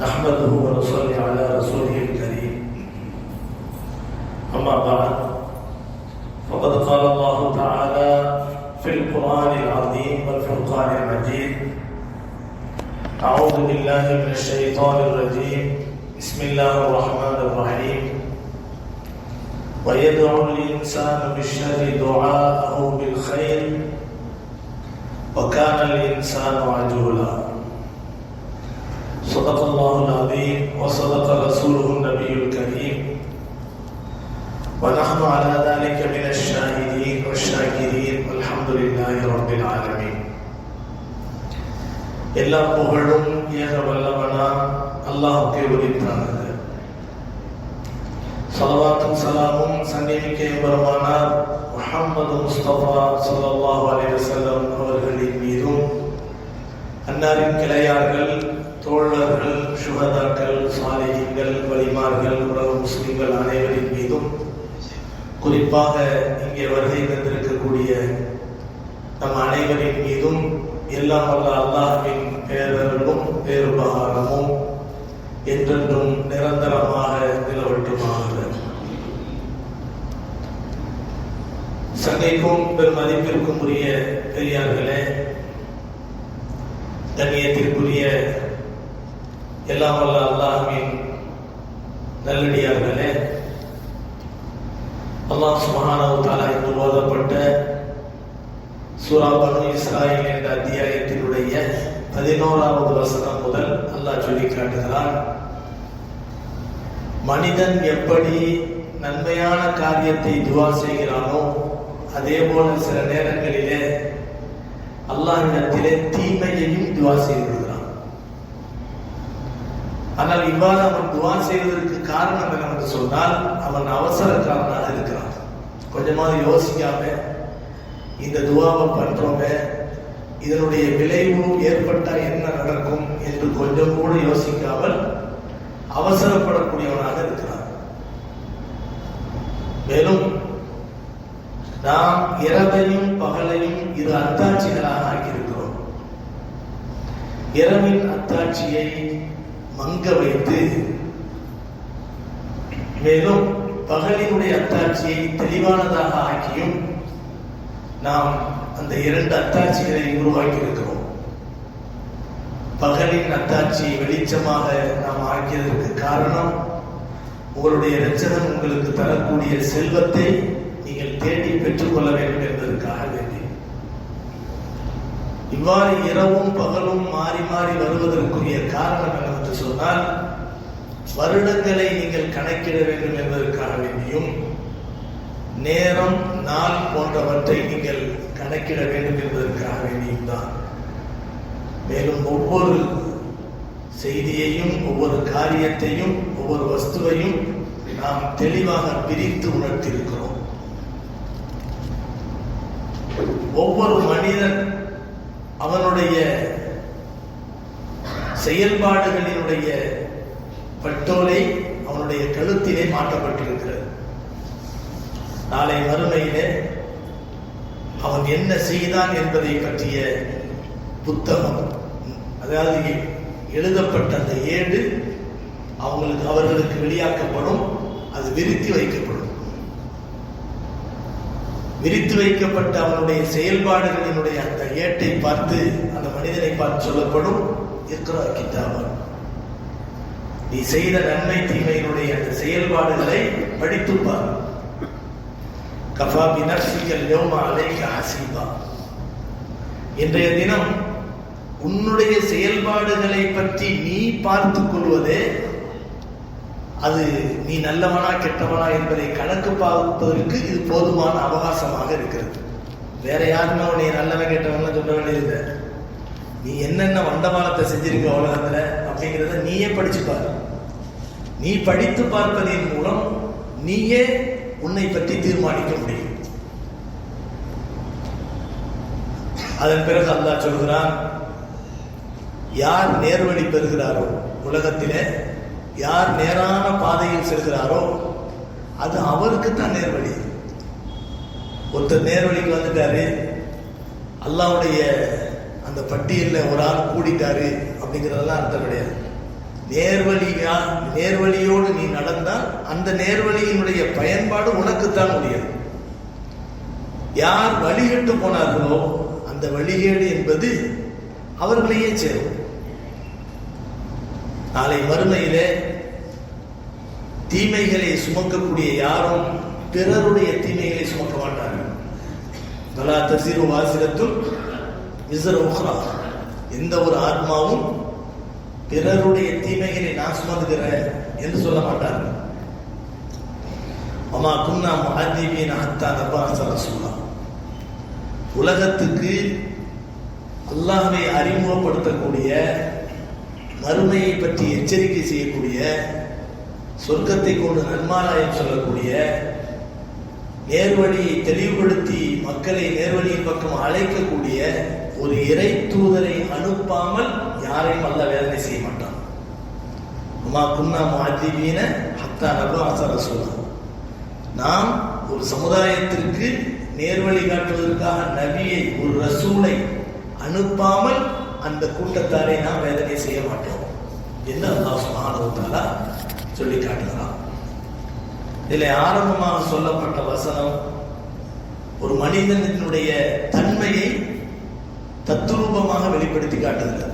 نحمده ونصلي على رسوله الكريم أما بعد فقد قال الله تعالى في القرآن العظيم والفرقان المجيد أعوذ بالله من الشيطان الرجيم بسم الله الرحمن الرحيم ويدعو الإنسان بالشر دعاءه بالخير وكان الإنسان عجولا صدق الله العظيم وصدق رسوله النبي الكريم ونحن على ذلك من الشاهدين والشاكرين والحمد لله رب العالمين. எல்லா புகழும் ஏக வல்லவனா அல்லாஹ்வுக்கே உரித்தானது. ஸலவாத்தும் ஸலாமும் சன்னிமிக்க பெருமானார் முஹம்மது முஸ்தபா ஸல்லல்லாஹு அலைஹி வஸல்லம் அவர்களின் மீதும், அன்னாரின் கிளையார்கள், தோழர்கள், சுஹதாக்கள், சாலிஹீன்கள், வலிமார்கள், உலக முஸ்லிம்கள் அனைவரின் மீதும், குறிப்பாக இங்கே வருகை தந்திருக்கக்கூடிய நம் அனைவரின் மீதும் எல்லாம் வல்ல அல்லாஹ்வின் பேரருளும் பேருபகாரமும் என்றென்றும் நிரந்தரமாக நிலவட்டுமாக. சங்கைக்கும் பெருமதிப்பிற்கும் உரிய பெரியார்களே, கண்ணியத்திற்குரிய எல்லாம் வல்ல அல்லாஹ்வின் நல்லடியார்களே, அல்லாஹ் சுப்ஹானஹு வ தஆலா என்று ஓதப்பட்ட சூரா பனு இஸ்ராயீல் என்ற அத்தியாயத்தினுடைய 11வது வசனம் முதல் அல்லாஹ் சொல்லி காட்டுகிறான், மனிதன் எப்படி நன்மையான காரியத்தை துஆ செய்கிறானோ அதே போல சில நேரங்களிலே அல்லாஹ்விடத்திலே தீமையையும் துஆ செய்கிறான். ஆனால் இவ்வாறு அவன் துஆ செய்வதற்கு காரணம் என்னவென்று சொன்னால், அவன் அவசரக்காரனாக இருக்கிறான். கொஞ்சமாவது யோசிக்காம இந்த துஆவை பண்றோமே, இதனுடைய விளைவு ஏற்பட்டா என்ன நடக்கும் என்று கொஞ்சம் கூட யோசிக்காமல் அவசரப்படக்கூடியவனாக இருக்கிறான். மேலும் நாம் இரவையும் பகலையும் இரு அத்தாட்சிகளாக ஆக்கியிருக்கிறோம். இரவின் அத்தாட்சியை மங்க வைத்து, மேலும் பகலினுடைய அத்தாட்சியை தெளிவானதாக ஆக்கியும் நாம் அந்த இரண்டு அத்தாட்சிகளை உருவாக்கி இருக்கிறோம். பகலின் அத்தாட்சியை வெளிச்சமாக நாம் ஆக்கியதற்கு காரணம், உங்களுடைய இரட்சகன் உங்களுக்கு தரக்கூடிய செல்வத்தை நீங்கள் தேடி பெற்றுக்கொள்ள வேண்டும் என்பதற்காக வேண்டி. இவ்வாறு இரவும் பகலும் மாறி மாறி வருவதற்குரிய காரணம் என்னவென்று சொன்னால், வருடங்களை நீங்கள் கணக்கிட வேண்டும் என்பதற்காக வேண்டியும், நேரம் நாள் போன்றவற்றை நீங்கள் கணக்கிட வேண்டும் என்பதற்காக வேண்டியும் தான். மேலும் ஒவ்வொரு செய்தியையும், ஒவ்வொரு காரியத்தையும், ஒவ்வொரு வஸ்துவையும் நாம் தெளிவாக பிரித்து உணர்த்தியிருக்கிறோம். ஒவ்வொரு மனிதன் அவனுடைய செயல்பாடுகளினுடைய பட்டோலை அவனுடைய கழுத்திலே மாற்றப்பட்டிருக்கிறது. நாளை மறுமையிலே அவன் என்ன செய்தான் என்பதை பற்றிய புத்தகம், அதாவது எழுதப்பட்ட அந்த ஏடு அவர்களுக்கு வெளியாக்கப்படும். அது விரித்து வைக்கப்படும். விரித்து வைக்கப்பட்ட அவனுடைய செயல்பாடுகளினுடைய அந்த ஏட்டை பார்த்து அந்த மனிதனை பார்த்து சொல்லப்படும், இக்ரா கிதாபக், நீ செய்த நன்மை தீமையினுடைய அந்த செயல்பாடுகளை படித்துப்பார். கஃபா பினஃப்ஸிக யௌம அலைக ஹஸீபா, இன்றைய தினம் உன்னுடைய செயல்பாடுகளை பற்றி நீ பார்த்துக் கொள்வதே, அது நீ நல்லவனா கெட்டவனா என்பதை கணக்கு பார்ப்பதற்கு இது போதுமான அவகாசமாக இருக்கிறது. வேற யாருமே நீ நல்லவன் கெட்டவன் சொல்ல வேண்டியது. நீ என்னென்ன வண்டமானத்தை செஞ்சிருக்க உலகத்துல அப்படிங்கிறத நீயே படிச்சு பாரு. நீ படித்து பார்ப்பதன் மூலம் நீயே உன்னை பற்றி தீர்மானிக்க முடியும். அதன் பிறகு அல்லாஹ் சொல்கிறான், யார் நேர்வழி பெறுகிறாரோ, உலகத்திலே யார் நேரான பாதையில் செல்கிறாரோ அது அவருக்கு தான் நேர்வழி. ஒருத்தர் நேர்வழிக்கு வந்துட்டாரு, அல்லாஹ்வுடைய அந்த பட்டியலில் ஒரு ஆள் கூடிட்டாரு அப்படிங்கிறதெல்லாம் அர்த்தம் கிடையாது. நேர்வழியோடு நீ நடந்தால் அந்த நேர்வழியினுடைய பயன்பாடு உனக்குத்தான் முடியாது. யார் வழிகட்டு போனார்களோ அந்த வழிகேடு என்பது அவர்களையே சேரும். நாளை மறுமையிலே தீமைகளை சுமக்கக்கூடிய யாரும் பிறருடைய தீமைகளை சுமக்க மாட்டார்கள். எந்த ஒரு ஆத்மாவும் பிறருடைய தீமைகளை நான் சுமந்துகிறேன் என்று சொல்ல மாட்டார்கள். அம்மா குன்னா முஹத்திபீன ஹத்தா நபஅஸ ரசூலா. உலகத்துக்கு அல்லாஹ்வை அறிமுகப்படுத்தக்கூடிய, மறுமையை பற்றி எச்சரிக்கை செய்யக்கூடிய, சொர்க்கத்தை கொண்டு நன்மாராயம் சொல்லக்கூடிய, நேர்வழியை தெளிவுபடுத்தி மக்களை நேர்வழியின் பக்கம் அழைக்கக்கூடிய ஒரு இறை தூதரை அனுப்பாமல் யாரையும் அல்லாஹ் வேதனை செய்ய மாட்டான். அம்மா குன்னா முஹத்திபீன ஹத்தா நபஅஸ ரசூலா. நாம் ஒரு சமுதாயத்திற்கு நேர்வழி காட்டுவதற்காக நபியை, ஒரு ரசூலை அனுப்பாமல் அந்த கூட்டத்தாரை நாம் வேதனை செய்ய மாட்டோம் என்று அல்லாஹ் சுப்ஹானஹு வ தஆலா சொல்லி காட்டுகிறான். இதில் ஆரம்பமாக சொல்லப்பட்ட வசனம் ஒரு மனிதனுடைய தன்மையை தத்துரூபமாக வெளிப்படுத்தி காட்டுகிறது.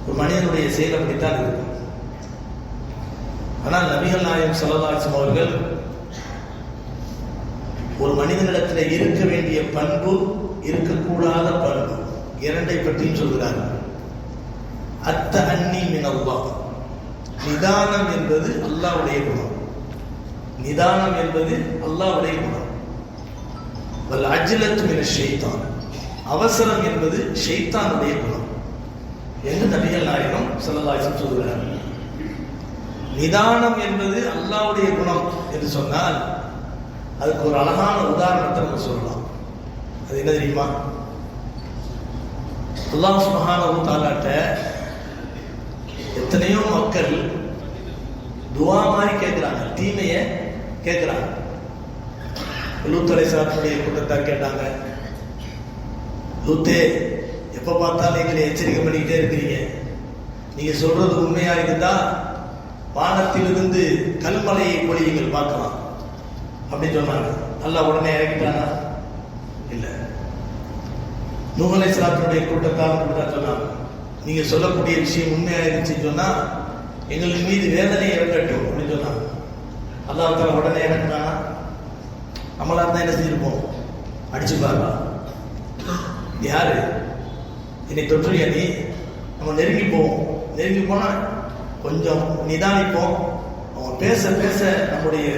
ஒரு மனிதனுடைய செயல் அப்படித்தான் இருக்கும். ஆனால் நபிகள் நாயகம் ஸல்லல்லாஹு அலைஹி வஸல்லம் அவர்கள் ஒரு மனிதனிடத்தில் இருக்க வேண்டிய பண்பு, இருக்கக்கூடாத பண்பு, இரண்டை பற்றியும் சொல்கிறார்கள். அத்தஅன்னி மின் அல்லாஹ். நிதானம் என்பது அல்லாஹ்வுடைய குணம். நிதானம் என்பது அல்லாஹ்வுடைய குணம். வல் அஜ்லத்து மினஷ் ஷைத்தான். அவசரம் என்பது ஷைத்தானுடைய குணம் என்று நபிகள் நாயகம் ஸல்லல்லாஹு அலைஹி வஸல்லம் சொல்கிறார்கள். நிதானம் என்பது அல்லாஹ்வுடைய குணம் என்று சொன்னால் அதுக்கு ஒரு அழகான உதாரணத்தை நம்ம சொல்லலாம். அது என்ன தெரியுமா? அல்லாஹ் சுப்ஹானஹு வ தஆலாட்ட எத்தனையோ மக்கள் துஆ மாதிரி கேட்கிறாங்க, தீமைய கேட்கிறாங்க. லூத் அலைஹிஸ்ஸலாமுடைய கூட்டத்தார் கேட்டாங்க, லூத்தே, எப்ப பார்த்தாலும் எங்களை எச்சரிக்கை பண்ணிக்கிட்டே இருக்கிறீங்க, நீங்க சொல்றது உண்மையா இருந்தா வானத்திலிருந்து கல்மலையை பொழியுங்கள் பார்க்கலாம் அப்படின்னு சொன்னாங்க. அல்லாஹ் உடனே இறங்கிட்டானா? இல்ல. நூஹ் அலைஹிஸ்ஸலாமுடைய கூட்டத்தார் சொன்னாங்க, நீங்க சொல்லக்கூடிய விஷயம் உண்மையா இருந்துச்சுன்னு சொன்னா எங்களுக்கு மீது வேதனை இறங்கட்டும் அப்படின்னு சொன்னாங்க. அல்லாஹ் தஆலா உடனே இறங்கினானா? நம்மளா இருந்தா என்ன செஞ்சிருப்போம்? அடிச்சு பாருங்க. யாரு என்னை தொற்றுறியா நீ? நம்ம நெருங்கி போவோம். நெருங்கி போனா கொஞ்சம் நிதானிப்போம். அவங்க பேச பேச நம்முடைய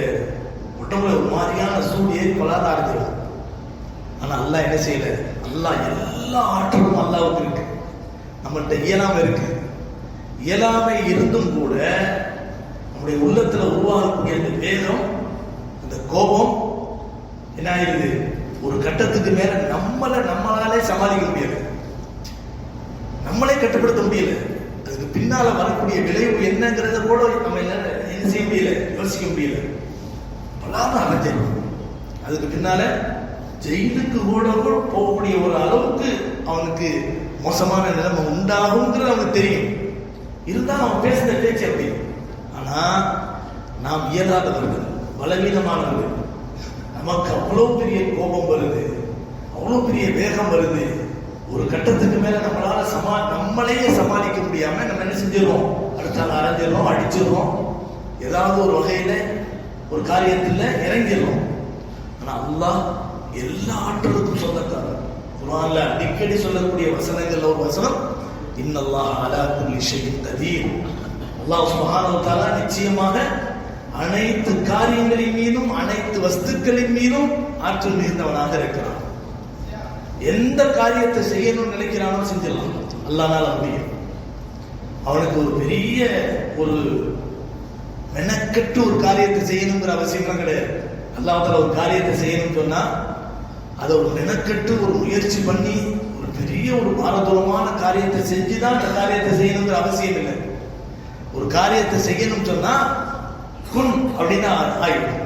உடம்புல ஒரு மாதிரியான சூடு ஏறி கொள்ளாத ஆரம்பிச்சிடும். ஆனா அல்லாஹ் என்ன செய்யல? அல்லாஹ் எல்லா ஆற்றலும் அல்லாஹ்வுக்கு இருக்கு, நம்மள்கிட்ட இயலாமை இருக்கு. இயலாமை இருந்தும் கூட நம்முடைய உள்ளத்துல உருவாகக்கூடிய அந்த வேகம், அந்த கோபம் என்ன ஆயிடுது? ஒரு கட்டத்துக்கு மேல நம்மளாலே சமாளிக்க முடியல, நம்மளே கட்டுப்படுத்த முடியல. அதுக்கு பின்னால வரக்கூடிய விளைவு என்னங்கிறத கூட நம்ம என்ன செய்ய முடியல, யோசிக்க முடியல. பலாம அலைஞ்சிடும். அதுக்கு பின்னால ஜெயிலுக்கு கூட போகக்கூடிய ஒரு அளவுக்கு அவனுக்கு மோசமான நிலைமை உண்டாகுங்கிறது அவனுக்கு தெரியும். இருந்தாலும் அவன் பேசுற பேச்சு அப்படி. ஆனா நாம் இயலாதவர்கள், பலவீனமானவர்கள். நமக்கு அவ்வளவு பெரிய கோபம் வருது, அவ்வளவு பெரிய வேகம் வருது. ஒரு கட்டத்துக்கு மேல நம்மளால நம்மளையே சமாளிக்க முடியாம நம்ம என்ன செஞ்சிடறோம்? அடுத்தால அரைஞ்சிடறோம், அடிச்சிடறோம், ஏதாவது ஒரு வகையில ஒரு காரியத்துல இறங்கிடறோம். ஆனா அல்லாஹ் எல்லா ஆற்றலுக்கும் சொந்தக்காரர். குர்ஆன்ல அடிக்கடி சொல்லக்கூடிய வசனங்கள்ல ஒரு வசனம், இன்னல்லாஹ அலா குல்லி ஷைஇன் கதீர். அல்லாஹ் சுப்ஹானஹு வ தஆலா நிச்சயமாக அனைத்து காரியங்களின் மீதும், அனைத்து வஸ்துக்களின் மீதும் ஆற்றல் மிகுந்தவனாக இருக்கிறான். எந்த காரியத்தை செய்யணும்னு நினைக்கிறானோ செஞ்சிடலாம், அல்லாஹ்னால முடியும். அவனுக்கு ஒரு பெரிய ஒரு மெனக்கெட்டு ஒரு காரியத்தை செய்யணுங்கிற அவசியம்லாம் கிடையாது. அல்லாஹ் தஆலா ஒரு காரியத்தை செய்யணும்னு சொன்னா அதை ஒரு மெனக்கெட்டு ஒரு முயற்சி பண்ணி ஒரு பெரிய ஒரு பாரதூரமான காரியத்தை செஞ்சுதான் அந்த காரியத்தை செய்யணுங்கிற அவசியம் இல்லை. ஒரு காரியத்தை செய்யணும்னு சொன்னா குன் அப்படின்னா ஆயிடும்,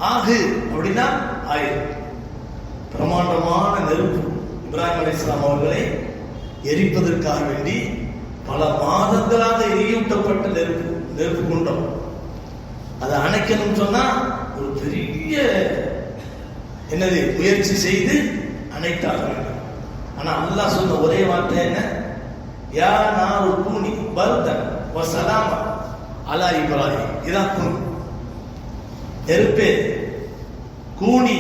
ஆகு அப்படின்னா ஆயிடும். பிரமாண்டமான நெருப்பு இப்ராஹிம் அலைஹிஸ்ஸலாம் அவர்களை எரிப்பதற்காக வேண்டி பல மாதங்களாக எரியூட்டப்பட்ட நெருப்பு குண்டம். அதை அணைக்கணும்னு சொன்னா ஒரு பெரிய என்னது முயற்சி செய்து அணைத்தாக வேண்டும். ஆனா அல்லாஹ் சொன்ன ஒரே வார்த்தை என்ன? யா நாரு கூனி பர்தன் வ சலாமா அலா இப்ராஹிம். இதான் குன். நெருப்பே கூனி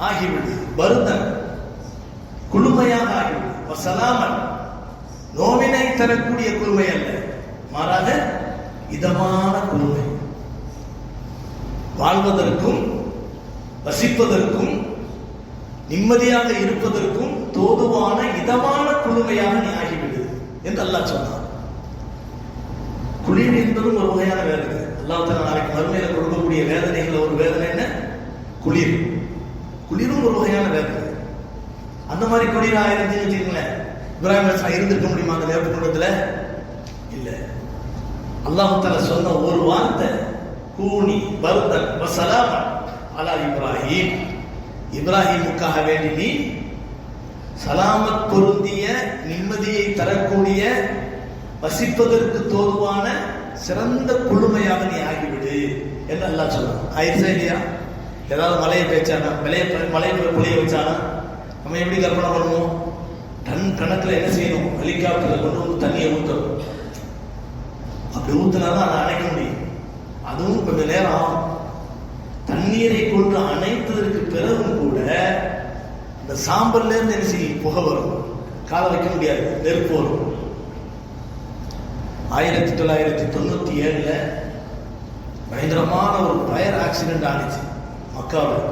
ஆகிவிடு, பர்தன் குளுமையாக ஆகிவிடு, வ சலாமன் நோவினை தரக்கூடிய குளுமை அல்ல, மாறாக இதமான குளுமை. வாழ்வதற்கும் வசிப்பதற்கும் நிம்மதியாக இருப்பதற்கும் தோதுவான இதமான குளுமையாக நீ ஆகிவிடு என்று அல்லாஹ் சொன்னார். குளிர் என்பதும் ஒரு வகையான வேதனை. அல்லாஹ் தஆலா நாளைக்கு மறுமையில கொடுக்கக்கூடிய வேதனைகள் ஒரு வேதனை என்ன? குளிர். குளிரும் ஒரு வகையான வேதனை. அந்த மாதிரி குளிர் ஆயிரத்தி வச்சுக்கங்களேன், இப்ராஹிம் அலைஹிஸ்ஸலாம் இருந்திருக்க முடியுமா அந்த நெருப்பு குண்டத்துல? இல்ல. அல்லாஹ் தஆலா சொன்ன ஒரு வார்த்தை, கூனி பர்தன் வ சலாமன் அலா இப்ராஹிம். இப்ராஹிமுக்காக வேண்டி நீ சலாமத் பொருந்திய நிம்மதியை தரக்கூடிய வசிப்பதற்கு தோதுவான சிறந்த குளுமையாக நீ ஆகிவிடு என்று அல்லாஹ் சொல்றான். ஆயிடுச்சா இல்லையா? ஏதாவது மலையை பேச்சானா, மலையை புளிய வச்சானா நம்ம எப்படி கற்பனை பண்ணுவோம்? டன் கணக்கில் என்ன செய்யணும்? ஹெலிகாப்டர்ல கொண்டு வந்து தண்ணியை ஊற்றணும். அப்படி ஊற்றினாதான் அதை அணைக்க முடியும். அதுவும் கொஞ்ச நேரம் ஆகும். தண்ணீரை கொண்டு அணைத்ததற்கு பிறகும் கூட இந்த சாம்பல்ல இருந்து என்ன செய்யும்? புகை வரும். காலை வைக்க முடியாது, நெருப்பு வரும். 1997 பயங்கரமான ஒரு ஃபயர் ஆக்சிடென்ட் ஆனிச்சு மக்காவில்.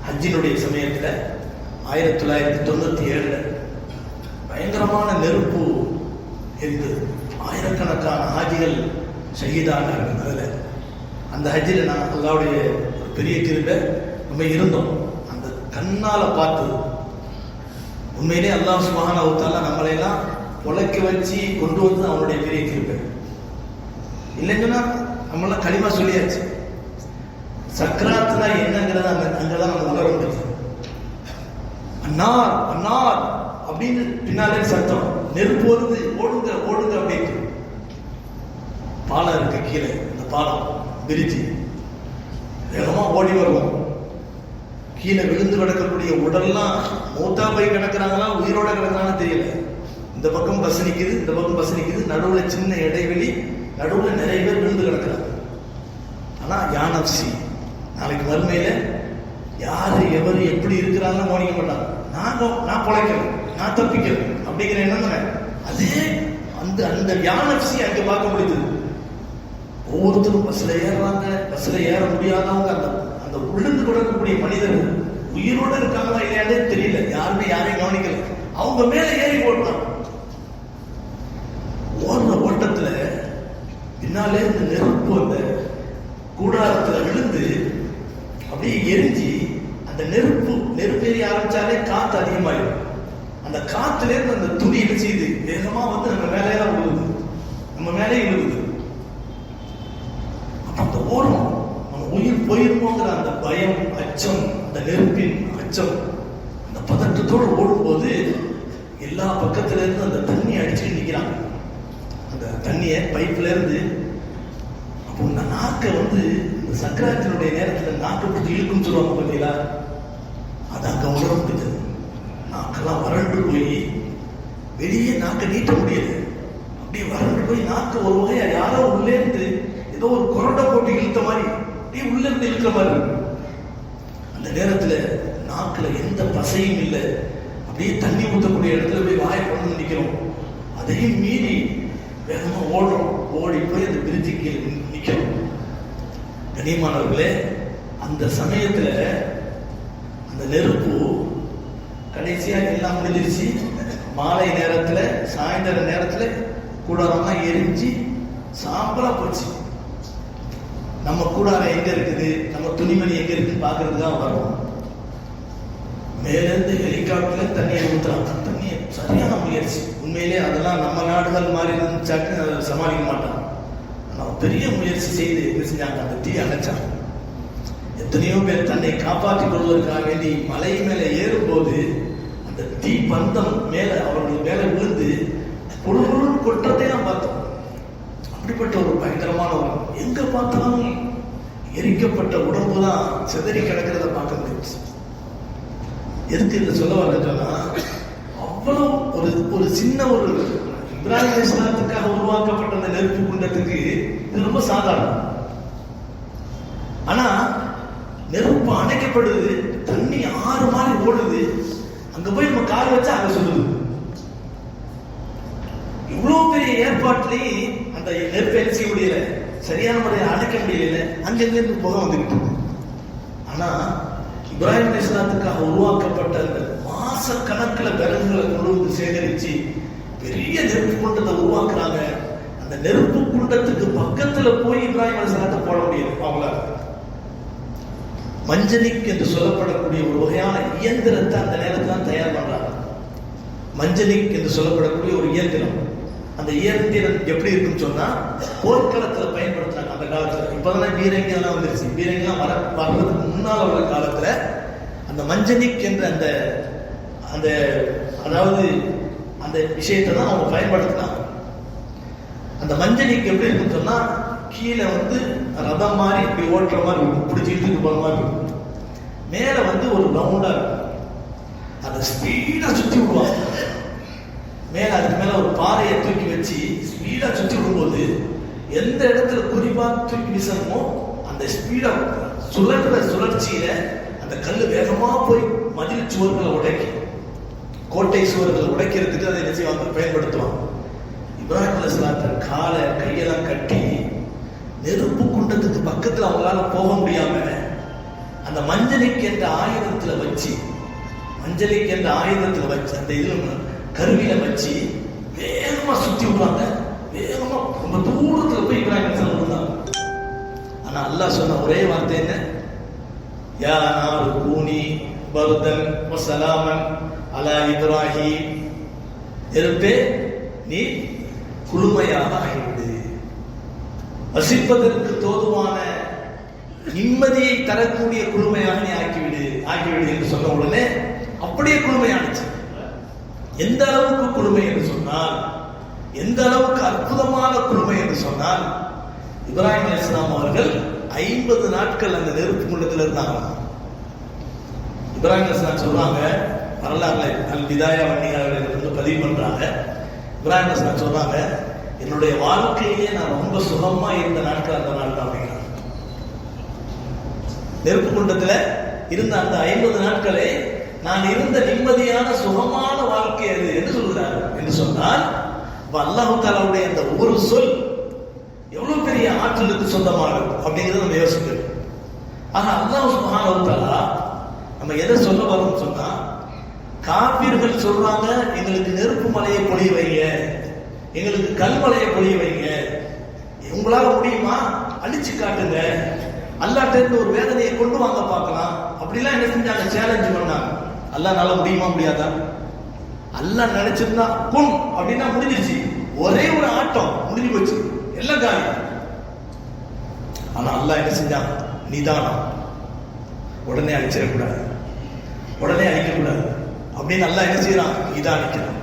ஹஜ்ஜினுடைய சமயத்தில் 1997 பயங்கரமான நெருப்பு இருந்தது. ஆயிரக்கணக்கான ஹாஜிகள் ஷஹீதானார்கள். அதில் அந்த ஹஜ்ஜில் நான் அல்லாவுடைய ஒரு பெரிய கிருபை நம்ம இருந்தோம். அந்த கண்ணால பார்த்து உண்மையிலே அல்லாஹ் சுப்ஹானஹு வ தஆலா நம்மளையெல்லாம் உழைக்க வச்சு கொண்டு வந்து அவனுடைய பெரிய கிருபை. இல்லைங்கன்னா நம்மளாம் களிமா சொல்லியாச்சு. சக்கராத்துல என்னங்கிறத அங்கதான் நம்ம உணர முடியும். அன்னார் அன்னார் அப்படின்னு பின்னாலே சத்தம், நெருப்பு வருது, ஓடுங்க ஓடுங்க அப்படின்னு. பாலம் இருக்கு கீழே, இந்த பாலம் பிரிட்ஜ், வேகமா ஓடி வருவோம். கீழே விழுந்து கிடக்கக்கூடிய உடல்லாம் மூத்தா போய் கிடக்குறாங்களா உயிரோட கிடக்குறாங்கன்னு தெரியல. இந்த பக்கம் பஸ் நிக்குது, இந்த பக்கம் பஸ் நிக்குது, நடுவுல சின்ன இடைவெளி, நடுவுல நிறைய பேர் விழுந்து கிடக்குறாங்க. ஆனா யானப்சி நாளைக்கு மறுமையில யாரு எவரு எப்படி இருக்கிறாங்கன்னு கவனிக்க மாட்டாங்க. நான் பிழைக்கணும், நான் தப்பிக்கணும் அப்படிங்கிற எண்ணம் தானே. அதே அந்த அந்த யானப்சி அங்க பார்க்க முடியுது. ஒவ்வொருத்தரும் பஸ்ல ஏறுறாங்க, பஸ்ல ஏற முடியாதவங்க, அந்த அந்த விழுந்து கிடக்கக்கூடிய மனிதர்கள் உயிரோட இருக்காங்களா இல்லையானே தெரியல. யாருமே யாரையும் கவனிக்கல. அவங்க மேல ஏறி போடுறாங்க. ஓடுற ஓட்டத்துல பின்னாலே இந்த நெருப்பு அந்த கூடாரத்துல விழுந்து அப்படியே எரிஞ்சு, அந்த நெருப்பு எரிய ஆரம்பிச்சாலே காத்து அதிகமாயிடும். அந்த காத்துல இருந்து அந்த துணி என்ன செய்யுது? வேகமா வந்து நம்ம மேலே தான் விழுகுது, நம்ம மேலே விழுகுது. அப்ப அந்த ஓடும் நம்ம உயிர் போயிருமோங்கிற அந்த பயம், அச்சம், அந்த நெருப்பின் அச்சம், அந்த பதட்டத்தோடு ஓடும்போது எல்லா பக்கத்துல இருந்து அந்த தண்ணி அடிச்சுட்டு நிக்கிறாங்க. அந்த தண்ணியை பைப்ல இருந்து அப்போ இந்த நாக்கை வந்து இந்த சக்கராத்தினுடைய நேரத்தில் நாக்கை பிடிச்சி இழுக்குன்னு சொல்லுவாங்க பார்த்தீங்களா? அது அங்க உணர முடிஞ்சது. நாக்கெல்லாம் வறண்டு போய் வெளியே நாக்கை நீட்ட முடியல. அப்படியே வறண்டு போய் நாக்கு ஒரு வகையா யாரோ உள்ளே இருந்து ஏதோ ஒரு கொரட்டை போட்டு இழுத்த மாதிரி அப்படியே உள்ள இருந்து இழுக்கிற மாதிரி இருக்கு. அந்த நேரத்துல நாக்குல எந்த பசையும் இல்லை. அப்படியே தண்ணி ஊற்றக்கூடிய இடத்துல போய் வாயை கொண்டு நிற்கிறோம். அதையும் மீறி வேகமா ஓடுறோம். ஓடி போய் அந்த பிரிட்ஜுக்கு நிற்கிறோம். கண்ணியமானவர்களே, அந்த சமயத்துல அந்த நெருப்பு கடைசியா எல்லாம் முடிஞ்சிருச்சு. மாலை நேரத்துல, சாயந்தர நேரத்துல கூடாரம்லாம் எரிஞ்சு சாம்பலா போச்சு. நம்ம கூடாரம் எங்க இருக்குது, நம்ம துணிமணி எங்க இருக்குன்னு பாக்குறதுக்கு தான் வரும். மேலிருந்து ஹெலிகாப்டர்ல தண்ணியை ஊத்துறாங்க. தண்ணியை சரியான முயற்சி. உண்மையிலே அதெல்லாம் நம்ம நாடுகள் மாதிரி இருந்துச்சாக்கு அதை சமாளிக்க மாட்டாங்க. ஆனால் பெரிய முயற்சி செய்து என்ன செஞ்சாங்க? அந்த தீ அணைச்சாங்க. எத்தனையோ பேர் தன்னை காப்பாற்றிக் கொள்வதற்காக வேண்டி மலை மேலே ஏறும்போது அந்த தீ பந்தம் மேல அவர்கள் மேல விழுந்து பொழுது கொட்டத்தை தான் பார்த்தோம். அப்படி அப்படிப்பட்ட ஒரு பயங்கரமான ஒரு, எங்க பார்த்தாலும் எரிக்கப்பட்ட உடம்பு தான் சிதறி கிடக்கிறத பார்க்க முடியும். எதுக்கு இதை சொல்ல வரேன்னா, அவ்வளவு ஒரு சின்ன ஒரு இப்ராஹிம் அலைஹிஸ்ஸலாத்துக்காக உருவாக்கப்பட்ட அந்த நெருப்பு குண்டத்துக்கு இது ரொம்ப சாதாரணம். ஆனா நெருப்பு அணைக்கப்படுது, தண்ணி ஆறு மாதிரி ஓடுது, அங்க போய் நம்ம கால் வச்சா அங்க சொல்லுது. இவ்வளவு பெரிய ஏற்பாட்டிலையும் அந்த நெருப்பு என்ன செய்ய முடியல, சரியான முறையில் அணைக்க முடியல, அங்கிருந்து புகை வந்துகிட்டு இருக்கு. ஆனா இப்ராஹிம் அலைஹிஸ்ஸலாத்துக்காக உருவாக்கப்பட்ட அந்த மாச கணக்கில் விறகுகளை கொண்டு வந்து சேகரிச்சு பெரிய நெருப்பு குண்டத்தை உருவாக்குறாங்க. அந்த நெருப்பு குண்டத்துக்கு பக்கத்துல போய் இப்ராஹிம் அலைஹிஸ்ஸலாத்தை போட முடியாது அவங்களால. மஞ்சனிக் என்று சொல்லப்படக்கூடிய ஒரு வகையான இயந்திரத்தை அந்த நேரத்தில் தயார் பண்றாங்க. மஞ்சனிக் என்று சொல்லப்படக்கூடிய ஒரு இயந்திரம். அந்த இயந்திரம் எப்படி இருக்குன்னு சொன்னா, போர்க்களத்துல பயன்படுத்துறாங்க அந்த காலத்துல. இப்பதான் பீரங்கி எல்லாம் வந்துருச்சு. பீரங்கி வர்றதுக்கு முன்னால் உள்ள காலத்துல அந்த மஞ்சனிக் என்ற அந்த அந்த அதாவது அந்த விஷயத்தை தான் அவங்க பயன்படுத்தினாங்க. அந்த மஞ்சனிக் எப்படி இருக்குன்னு சொன்னா, கீழே வந்து ரதம் மாதிரி இப்படி ஓட்டுற மாதிரி இருக்கும், பிடிச்சிட்டு போற மாதிரி இருக்கும். மேல வந்து ஒரு ரவுண்டா இருக்கும், அதை ஸ்பீடா சுத்தி விடுவாங்க. மேல அதுக்கு மேல ஒரு பாறையை தூக்கி வச்சு ஸ்பீடா சுத்தி விடும்போது எந்த இடத்துல குறிப்பா தூக்கி வீசணுமோ அந்த ஸ்பீடா சுழற்ற சுழற்சியில அந்த கல்லு வேகமா போய் மதில் சுவர்களை உடைக்கும். கோட்டை சுவர்களை உடைக்கிறதுக்கு அதை என்ன செய்வாங்க, பயன்படுத்துவாங்க. இப்ராஹிம் அலைஹிஸ்ஸலாத்து காலை கையெல்லாம் கட்டி நெருப்பு குண்டத்துக்கு பக்கத்துல அவங்களால போக முடியாம அந்த மஞ்சளிக்கு என்ற ஆயுதத்துல வச்சு அந்த இதுல கருவியில வச்சு வேகமா சுத்தி விடுவாங்க. வேகமா ரொம்ப தூரத்துல போய் இப்ராஹிம் அலைஹிஸ்ஸலாம் விடுறாங்க. ஆனா அல்லாஹ் சொன்ன ஒரே வார்த்தை என்ன, யா நாரு கூனி பர்தன் வ ஸலாமன் அலா இப்ராஹிம், நெருப்பே நீ குளுமையாக ஆகிவிடு, வசிப்பதற்கு தோதுவான நிம்மதியை தரக்கூடிய குளுமையாக நீ ஆக்கிவிடு என்று சொன்ன உடனே அப்படியே குளுமையானுச்சு. எந்த அளவுக்கு குளுமை என்று சொன்னால், எந்த அளவுக்கு அற்புதமான குளுமை என்று சொன்னால், இப்ராஹிம் அலைஹிஸ்ஸலாம் அவர்கள் 50 நாட்கள் அந்த நெருப்பு குண்டத்தில் இருந்தாங்க. இப்ராஹிம் அலைஹிஸ்ஸலாம் சொல்றாங்க, வரலாறுல அல் பிதாயா வன்னியாவில் பதிவு பண்றாங்க. இப்ராஹிம் அலைஹிஸ்ஸலாம் சொல்றாங்க, என்னுடைய வாழ்க்கையிலே நான் ரொம்ப சுகமா இருந்த நாட்கள் அந்த நாள் தான் அப்படிங்கிறாங்க. நெருப்பு குண்டத்துல இருந்த அந்த 50 நாட்களே நான் இருந்த நிம்மதியான சுகமான வாழ்க்கை அது என்று சொல்கிறார். என்று சொன்னால் அல்லாஹ் தஆலாவுடைய அந்த ஒரு சொல் எவ்வளவு பெரிய ஆற்றலுக்கு சொந்தமானது அப்படிங்கிறத நம்ம யோசிக்கணும். ஆனா அல்லாஹ் சுப்ஹானஹு வ தஆலா நம்ம எதை சொல்ல வரோம்னு சொன்னா, காபிர்கள் சொல்றாங்க எங்களுக்கு நெருப்பு மலையை பொழிய வைங்க, எங்களுக்கு கல்மலையை பொழிய வைங்க, உங்களால முடியுமா அழிச்சு காட்டுங்க, அல்லாஹ்ட்ட இருந்து ஒரு வேதனையை கொண்டு வாங்க பார்க்கலாம், அப்படிலாம் என்ன செஞ்சாங்க, சேலஞ்ச் பண்ணாங்க. அல்லாஹ்னால முடியுமா முடியாதா? அல்லாஹ் நினைச்சிருந்தா குன் அப்படின்னா முடிஞ்சிருச்சு, ஒரே ஒரு ஆட்டம் முடிஞ்சு போச்சு, எல்லாம் காலி. ஆனா அல்லாஹ் என்ன செஞ்சான், நிதானம், உடனே அழிச்சிடக்கூடாது, உடனே அழிக்கக்கூடாது அப்படின்னு அல்லாஹ் என்ன செய்யறான், நிதானிக்கிறான்.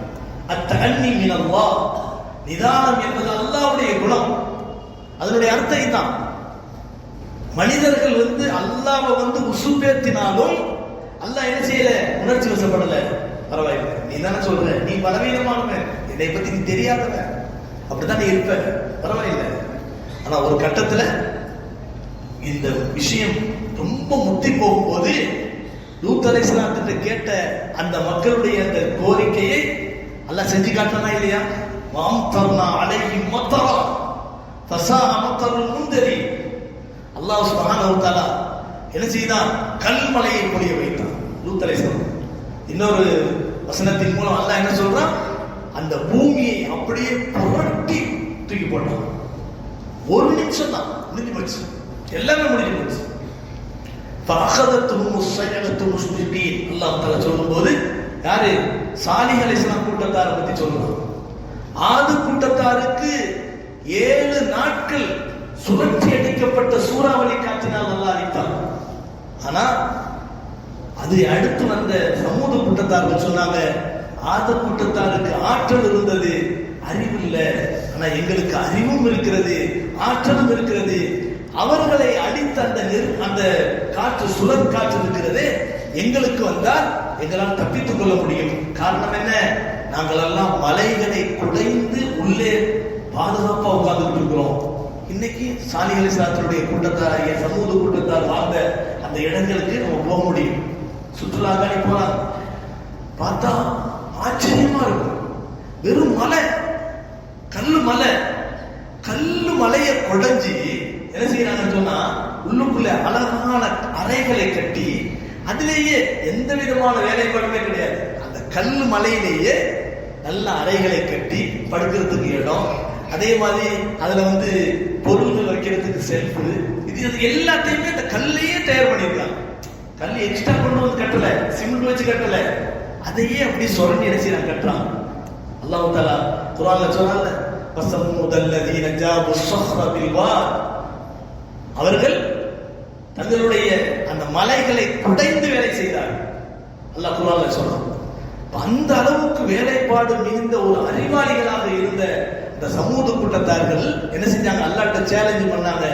அத்தஅன்னி மினல்லாஹ், நிதானம் என்பது அல்லாஹ்வுடைய குணம். அதனுடைய அர்த்தம் இதுதான். மனிதர்கள் அல்லாஹ்வை உசுப்பேத்தினாலும் அல்லாஹ் என்ன செய்யல, உணர்ச்சி வசப்படல. பரவாயில்லை, நீ தானே சொல்ற, நீ பலவீனமானவன், என்னை பத்தி நீ தெரியாதவன், அப்படித்தான் நீ இருப்ப, பரவாயில்லை. ஆனா ஒரு கட்டத்துல இந்த விஷயம் ரொம்ப முத்தி போகும்போது லூத் அலைஹிஸ்ஸலாத்திட்ட கேட்ட அந்த மக்களுடைய அந்த கோரிக்கையை அல்லாஹ் செஞ்சு காட்டினா இல்லையா? வஅம்தர்னா அலைஹிம் மத்ரா ஃபஸாஅ மத்ருல் முன்தரி. அல்லாஹ் சுப்ஹானஹு வ தஆலா என்ன செய்தான், கல்மலையை பொழிய வைத்தான் லூத் அலைஹிஸ்ஸலாம். இன்னொரு வசனத்தின் மூலம் அல்லாஹ் என்ன சொல்றான், அந்த பூமியை அப்படியே புரட்டி தூக்கி போட்டான். ஒரு நிமிஷம் தான் முடிஞ்சு போச்சு, எல்லாமே முடிஞ்சு போச்சு. فأخذتهم الصيحة مشرقين. அல்லாஹ் தஆலா சொல்லும்போது யாரு, சாலிஹ் அலைஹிஸ்ஸலாம் கூட்டத்தாரை பத்தி சொல்றான். ஆது கூட்டத்தாருக்கு 7 நாட்கள் சுழற்சி அடிக்கப்பட்ட சூறாவளி காற்றினால் அல்லாஹ் அழித்தான். ஆனா அது அடுத்து வந்த சமூக கூட்டத்தார்கள் சொன்னாங்க, ஆத கூட்டத்தாருக்கு ஆற்றல் இருந்தது, அறிவு இல்லை, ஆனா எங்களுக்கு அறிவும் இருக்கிறது, ஆற்றலும் இருக்கிறது. அவர்களை அடித்த அந்த காற்று, சுழற் காற்று இருக்கிறது, எங்களுக்கு வந்தால் எங்களால் தப்பித்துக் கொள்ள முடியும். காரணம் என்ன? நாங்கள் எல்லாம் மலைகளை குடைந்து உள்ளே பாதுகாப்பா உட்கார்ந்துட்டு இருக்கிறோம். இன்னைக்கு சாலிஹ் அலைஹிஸ்ஸலாத்துடைய கூட்டத்தார், சமூக கூட்டத்தார் வாழ்ந்த அந்த இடங்களுக்கு நம்ம போக முடியும். சுற்றுலாக்காணி போறாங்க, பார்த்தா ஆச்சரியமா இருக்கும். வெறும் மலை, கல்லு மலையை குடைஞ்சி என்ன செய்யறாங்கன்னு சொன்னா, உள்ளுக்குள்ள அழகான அறைகளை கட்டி அதிலேயே எந்த விதமான வேலைப்பாடுமே கிடையாது. அந்த கல்லு மலையிலேயே நல்ல அறைகளை கட்டி படுக்கிறதுக்கு இடம், அதே மாதிரி அதுல பொருள்கள் வைக்கிறதுக்கு செல்ஃபு, இது எல்லாத்தையுமே இந்த கல்லையே தயார் பண்ணிருக்காங்க. கல் எக்ஸ்ட்ரா கொண்டு வந்து கட்டல, சிமெண்ட் வச்சு கட்டல, அதையே அப்படி சொரண்டி என்ன செய்யறாங்க, கட்டுறாங்க. அல்லாஹ் தஆலா குர்ஆன்ல சொன்னால, ஃபஸம்முதல்லதீன ஜாபு ஸஹ்ர பில் வாத், அவர்கள் தங்களுடைய அந்த மலைகளை குடைந்து வேலை செய்தார்கள். அல்லாஹ் குர்ஆன்ல சொல்றான். அந்த அளவுக்கு வேலைப்பாடு மிகுந்த ஒரு அறிவாளிகளாக இருந்த இந்த சமூக கூட்டத்தார்கள் என்ன செஞ்சாங்க, அல்லாஹ்ட்ட சேலஞ்ச் பண்ணாங்க.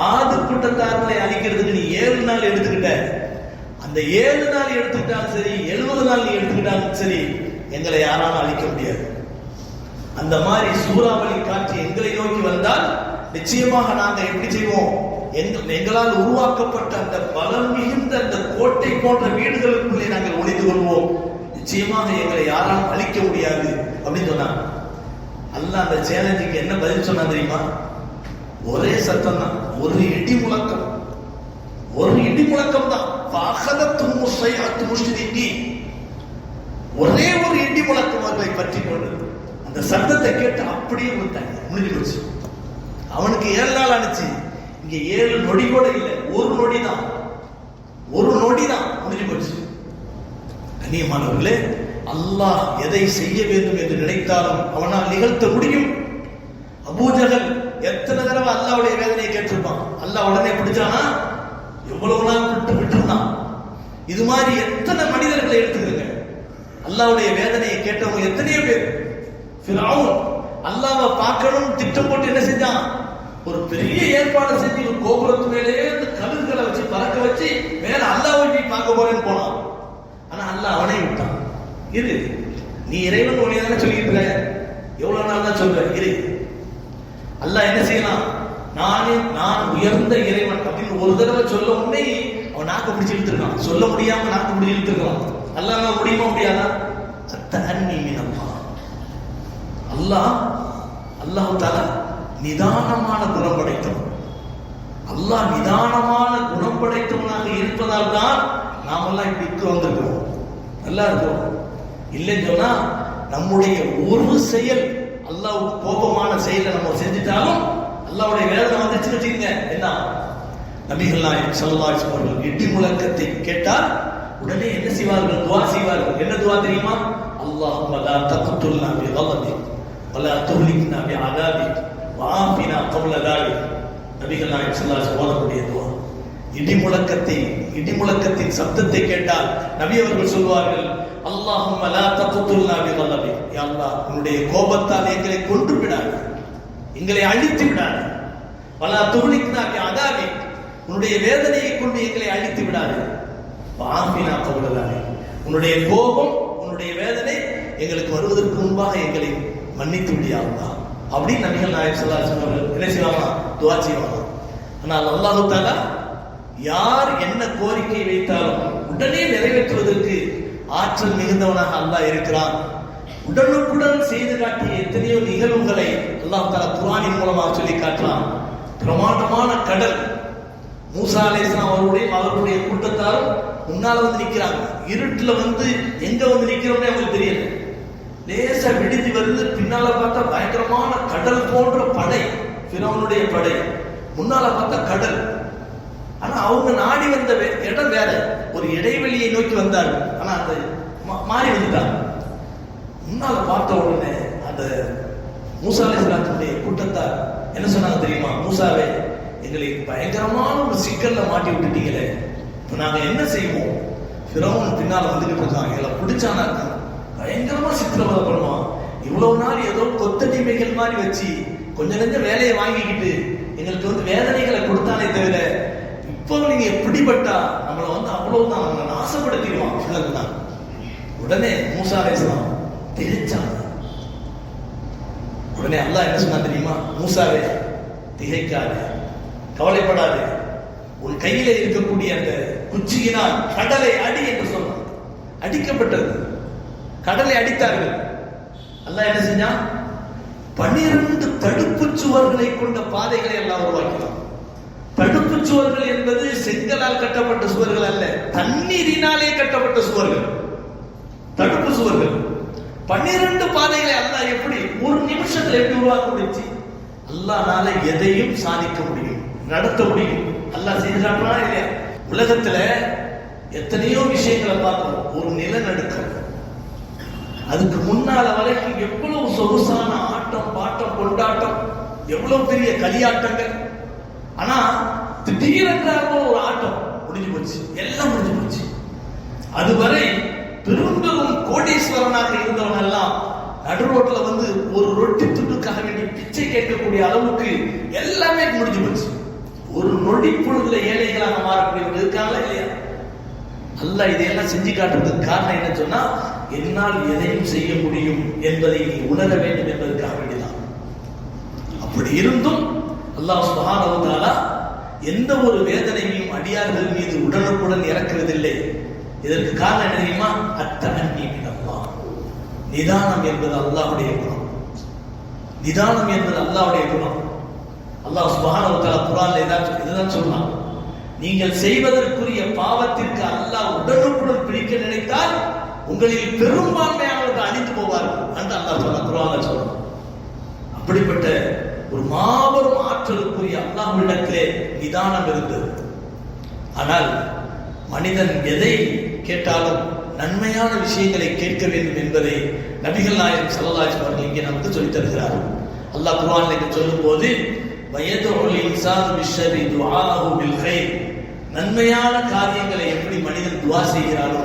ஆது கூட்டத்தார்களை அழிக்கிறதுக்கு நீ 7 நாள் எடுத்துக்கிட்ட, அந்த 7 நாள் எடுத்துக்கிட்டாலும் சரி, 70 நாள் நீ எடுத்துக்கிட்டாலும் சரி, எங்களை யாராலும் அழிக்க முடியாது. அந்த மாதிரி சூறாவளி காற்று எங்களை நோக்கி வந்தால் நிச்சயமாக நாங்க எப்படி செய்வோம், எங்களால் உருவாக்கப்பட்ட அந்த பலம் மிகுந்த அந்த கோட்டை போன்ற வீடுகளுக்குள்ளே நாங்கள் ஒளிந்து கொள்வோம். நிச்சயமாக எங்களை யாராலும் அழிக்க முடியாது அப்படின்னு சொன்னாங்க. அல்லாஹ் அந்த சேலஞ்சுக்கு என்ன பதில் சொன்னா தெரியுமா? ஒரே சத்தம் தான், ஒரு இடி முழக்கம் தான். ஒரே ஒரு இடி முழக்கம் அவர்களை பற்றி கொண்டு அந்த சத்தத்தை கேட்டு அப்படியே விட்டாங்க, முடிஞ்சு போச்சு. அவனுக்கு 7 நாள் ஆனிச்சு, இங்க 7 நொடி கூட இல்லை, ஒரு நொடி தான் முடிஞ்சு போச்சு. கண்ணியமானவர்களே, அல்லாஹ் எதை செய்ய வேண்டும் என்று நினைத்தாலும் அவனால் நிகழ்த்த முடியும். அபூஜஹல் எத்தனை தடவை அல்லாஹ்வுடைய வேதனையை கேட்டிருப்பான், அல்லாஹ் உடனே பிடிச்சானா? எவ்வளவு நாள் விட்டுருந்தான். இது மாதிரி எத்தனை மனிதர்களை எடுத்துக்கிறங்க, அல்லாஹ்வுடைய வேதனையை கேட்டவங்க எத்தனையோ பேர். ஃபிரௌன் அல்லாஹ்வை பார்க்கணும் திட்டம் போட்டு என்ன செஞ்சான், ஒரு பெரிய ஏற்பாடு செஞ்சு ஒரு கோபுரத்து மேலே கழுகுகளை வச்சு பறக்க வச்சு மேல அல்லாஹ்வை போய் பார்க்க போறேன்னு போனான். ஆனா அல்லாஹ் அவனை விட்டான். இரு, நீ இறைவன் உன்னை தானே சொல்லிட்டு இருக்க, எவ்வளவு நாள் தான் சொல்ற, இரு. அல்லாஹ் என்ன செய்யலாம், நான் உயர்ந்த இறைவன் அப்படின்னு ஒரு தடவை சொல்ல உடனே அவன் நாக்க பிடிச்சு இழுத்துருக்கான். சொல்ல முடியாம நாக்க பிடிச்சு இழுத்துருக்கான். அல்லாஹ் முடியுமா முடியாதா? அல்லாஹ் தஆலா நிதானமான குணம் படைத்தவன். அல்லாஹ் நிதானமான குணம் படைத்தவனாக இருப்பதால் தான் நாமெல்லாம் இப்படி வந்திருக்கிறோம், நல்லா இருக்கிறோம். இல்லைன்னு சொன்னா நம்முடைய ஒரு செயல் அல்லாஹ்வுக்கு கோபமான செயலை நம்ம செஞ்சுட்டாலும் அல்லாஹ்வுடைய வேதனை வந்துச்சு வச்சுக்கங்க. என்ன, நபிகள் நாயகம் ஸல்லல்லாஹு அலைஹி வஸல்லம் அவர்கள் இடி முழக்கத்தை கேட்டால் உடனே என்ன செய்வார்கள், துஆ செய்வார்கள். என்ன துஆ தெரியுமா? அல்லாஹும்ம லா தக்துல்னா பிகலபிக் வலா துஹ்லிக்னா பிஅதாபிக் வஆஃபினா கப்ல தாலிக். நபிகள் நாயகம் ஸல்லல்லாஹு அலைஹி வஸல்லம் ஓதக்கூடிய துஆ. இடி முழக்கத்தின் சப்தத்தை கேட்டால் நபி அவர்கள் சொல்வார்கள், அல்லாஹும்ம லா தக்துல்னா பிகலபிக், யா அல்லாஹ் உன்னுடைய கோபத்தால் எங்களை கொன்று விடாதே, எங்களை அழித்து விடாதே. வலா துஹ்லிக்னா பிஅதாபிக், உன்னுடைய வேதனையை கொண்டு எங்களை அழித்து விடாதே. வஆஃபினா கப்ல தாலிக், உன்னுடைய கோபம் உன்னுடைய வேதனை எங்களுக்கு வருவதற்கு முன்பாக எங்களை மன்னித்து விடியா அல்லாஹ் அப்படின்னு நபிகள் நாயகம் ஸல்லல்லாஹு அலைஹி வஸல்லம் என்ன செய்வாங்க, துஆ செய்வாங்க. ஆனால் அல்லாஹ் தஆலா யார் என்ன கோரிக்கை வைத்தாலும் உடனே நிறைவேற்றுவதற்கு ஆற்றல் மிகுந்தவனாக அல்லாஹ் இருக்கிறான். உடனுக்குடன் செய்து காட்டிய எத்தனையோ நிகழ்வுகளை அல்லாஹ் தஆலா குர்ஆனின் மூலமாக சொல்லி காட்டுறான். பிரமாண்டமான கடல், மூசா அலைஹிஸ்ஸலாம் அவருடைய கூட்டத்தாரும் முன்னால நிக்கிறாங்க. இருட்டுல எங்க நிக்கிறோம்னே அவங்களுக்கு தெரியல. லேசா விடுதி வருது, பின்னால பார்த்தா பயங்கரமான கடல் போன்ற படை, ஃபிரௌனுடைய படை. முன்னால பார்த்தா கடல். ஆனா அவங்க நாடி வந்த இடம் வேற, ஒரு இடைவெளியை நோக்கி வந்தார்கள். ஆனா அந்த மாறி வந்துட்டாங்க. முன்னால பார்த்த உடனே அந்த மூசா அலைஹிஸ்ஸலாத்துடைய கூட்டத்தார் என்ன சொன்னாங்க தெரியுமா? மூசாவே, எங்களை பயங்கரமான ஒரு சிக்கல்ல மாட்டி விட்டுட்டீங்களே, இப்ப நாங்க என்ன செய்வோம்? ஃபிரௌன் பின்னால வந்துகிட்டு இருக்கான், எங்களை பிடிச்சானா பயங்கரமா சித்திரவதை பண்ணுவான். இவ்வளவு நாள் ஏதோ கொத்தடிமைகள் மாதிரி வச்சு கொஞ்சம் கொஞ்சம் வேலையை வாங்கிக்கிட்டு எங்களுக்கு வந்து வேதனைகளை கொடுத்தானே தவிர இப்போ நீங்க எப்படிப்பட்டா நம்மளை வந்து அவ்வளவுதான் நம்மளை நாசப்படுத்திடுவான் சொல்லலாம். உடனே மூசா அலைஹிஸ்ஸலாம் திகைச்சாங்க. உடனே அல்லாஹ் என்ன சொன்னா தெரியுமா? மூசாவே திகைக்காதே, கவலைப்படாதே, உன் கையில இருக்கக்கூடிய அந்த குச்சியினால் கடலை அடி என்று சொன்னான். அடிக்கப்பட்டது, கடலை அடித்தார்கள். அல்லாஹ் என்ன செஞ்சான்? 12 தடுப்பு சுவர்களை கொண்ட பாதைகளை எல்லாம் உருவாக்கினான். தடுப்பு சுவர்கள் என்பது செங்கலால் கட்டப்பட்ட சுவர்கள் அல்ல, தண்ணீரினாலே கட்டப்பட்ட சுவர்கள், தடுப்பு சுவர்கள். 12 பாதைகளை அல்லாஹ் எப்படி ஒரு நிமிஷத்துல எப்படி உருவாக்க முடிச்சு? அல்லாஹ்னால எதையும் சாதிக்க முடியும், நடத்த முடியும். அல்லாஹ் செய்து காட்டுறானா இல்லையா? உலகத்துல எத்தனையோ விஷயங்களை பார்க்கிறோம். ஒரு நிலநடுக்கம், அதுக்கு முன்னால வரைக்கும் எவ்வளவு சொகுசான ஆட்டம் பாட்டம் கொண்டாட்டம், எவ்வளவு பெரிய களியாட்டங்கள். ஆனா திடீரென்றாக ஒரு ஆட்டம் முடிஞ்சு போச்சு, எல்லாம் முடிஞ்சு போச்சு. அதுவரை பெரும் பெரும் கோடீஸ்வரனாக இருந்தவன் எல்லாம் நடு ரோட்ல வந்து ஒரு ரொட்டி துண்டுக்காக வேண்டி பிச்சை கேட்கக்கூடிய அளவுக்கு எல்லாமே முடிஞ்சு போச்சு. ஒரு நொடி பொழுதுல ஏழைகளாக மாறக்கூடியவர்கள் இருக்காங்களா இல்லையா? அல்லாஹ் இதையெல்லாம் செஞ்சு காட்டுறதுக்கு காரணம் என்ன சொன்னா, என்னால் எதையும் செய்ய முடியும் என்பதை நீ உணர வேண்டும் என்பதற்காக வேண்டிதான். அப்படி இருந்தும் அல்லாஹ் சுப்ஹானஹு வ தஆலா எந்த ஒரு வேதனையும் அடியார்கள் மீது உடனுக்குடன் இறக்குவதில்லை. இதற்கு காரணம் என்ன தெரியுமா? அத்தஅன்னி மினல்லாஹ். நிதானம் என்பது அல்லாஹ்வுடைய குணம். நிதானம் என்பது அல்லாஹ்வுடைய குணம். அல்லாஹ் சுப்ஹானஹு வ தஆலா குர்ஆன்ல இதுதான் சொல்றான். நீங்கள் செய்வதற்குரிய பாவத்திற்கு அல்லாஹ் உடனுக்குடன் பிடிக்க நினைத்தால் உங்களில் பெரும்பான்மையானவர்கள் அழிந்து போவார்கள் என்று அல்லாஹ் சொல்றான், குர்ஆன்ல சொல்றான். அப்படிப்பட்ட ஒரு மாபெரும் ஆற்றலுக்குரிய அல்லாஹ்விடத்திலே நிதானம் இருந்தது. ஆனால் மனிதன் எதை கேட்டாலும் நன்மையான விஷயங்களை கேட்க வேண்டும் என்பதை நபிகள் நாயகம் ஸல்லல்லாஹு அலைஹி வஸல்லம் இங்கே நமக்கு சொல்லித் தருகிறார். அல்லாஹ் குர்ஆன்ல இங்கே சொல்லும்போது வயதுல் இன்சானு பிஷ்ஷரி துஆஹு பில் கைர், நன்மையான காரியங்களை எப்படி மனிதன் துஆ செய்கிறானோ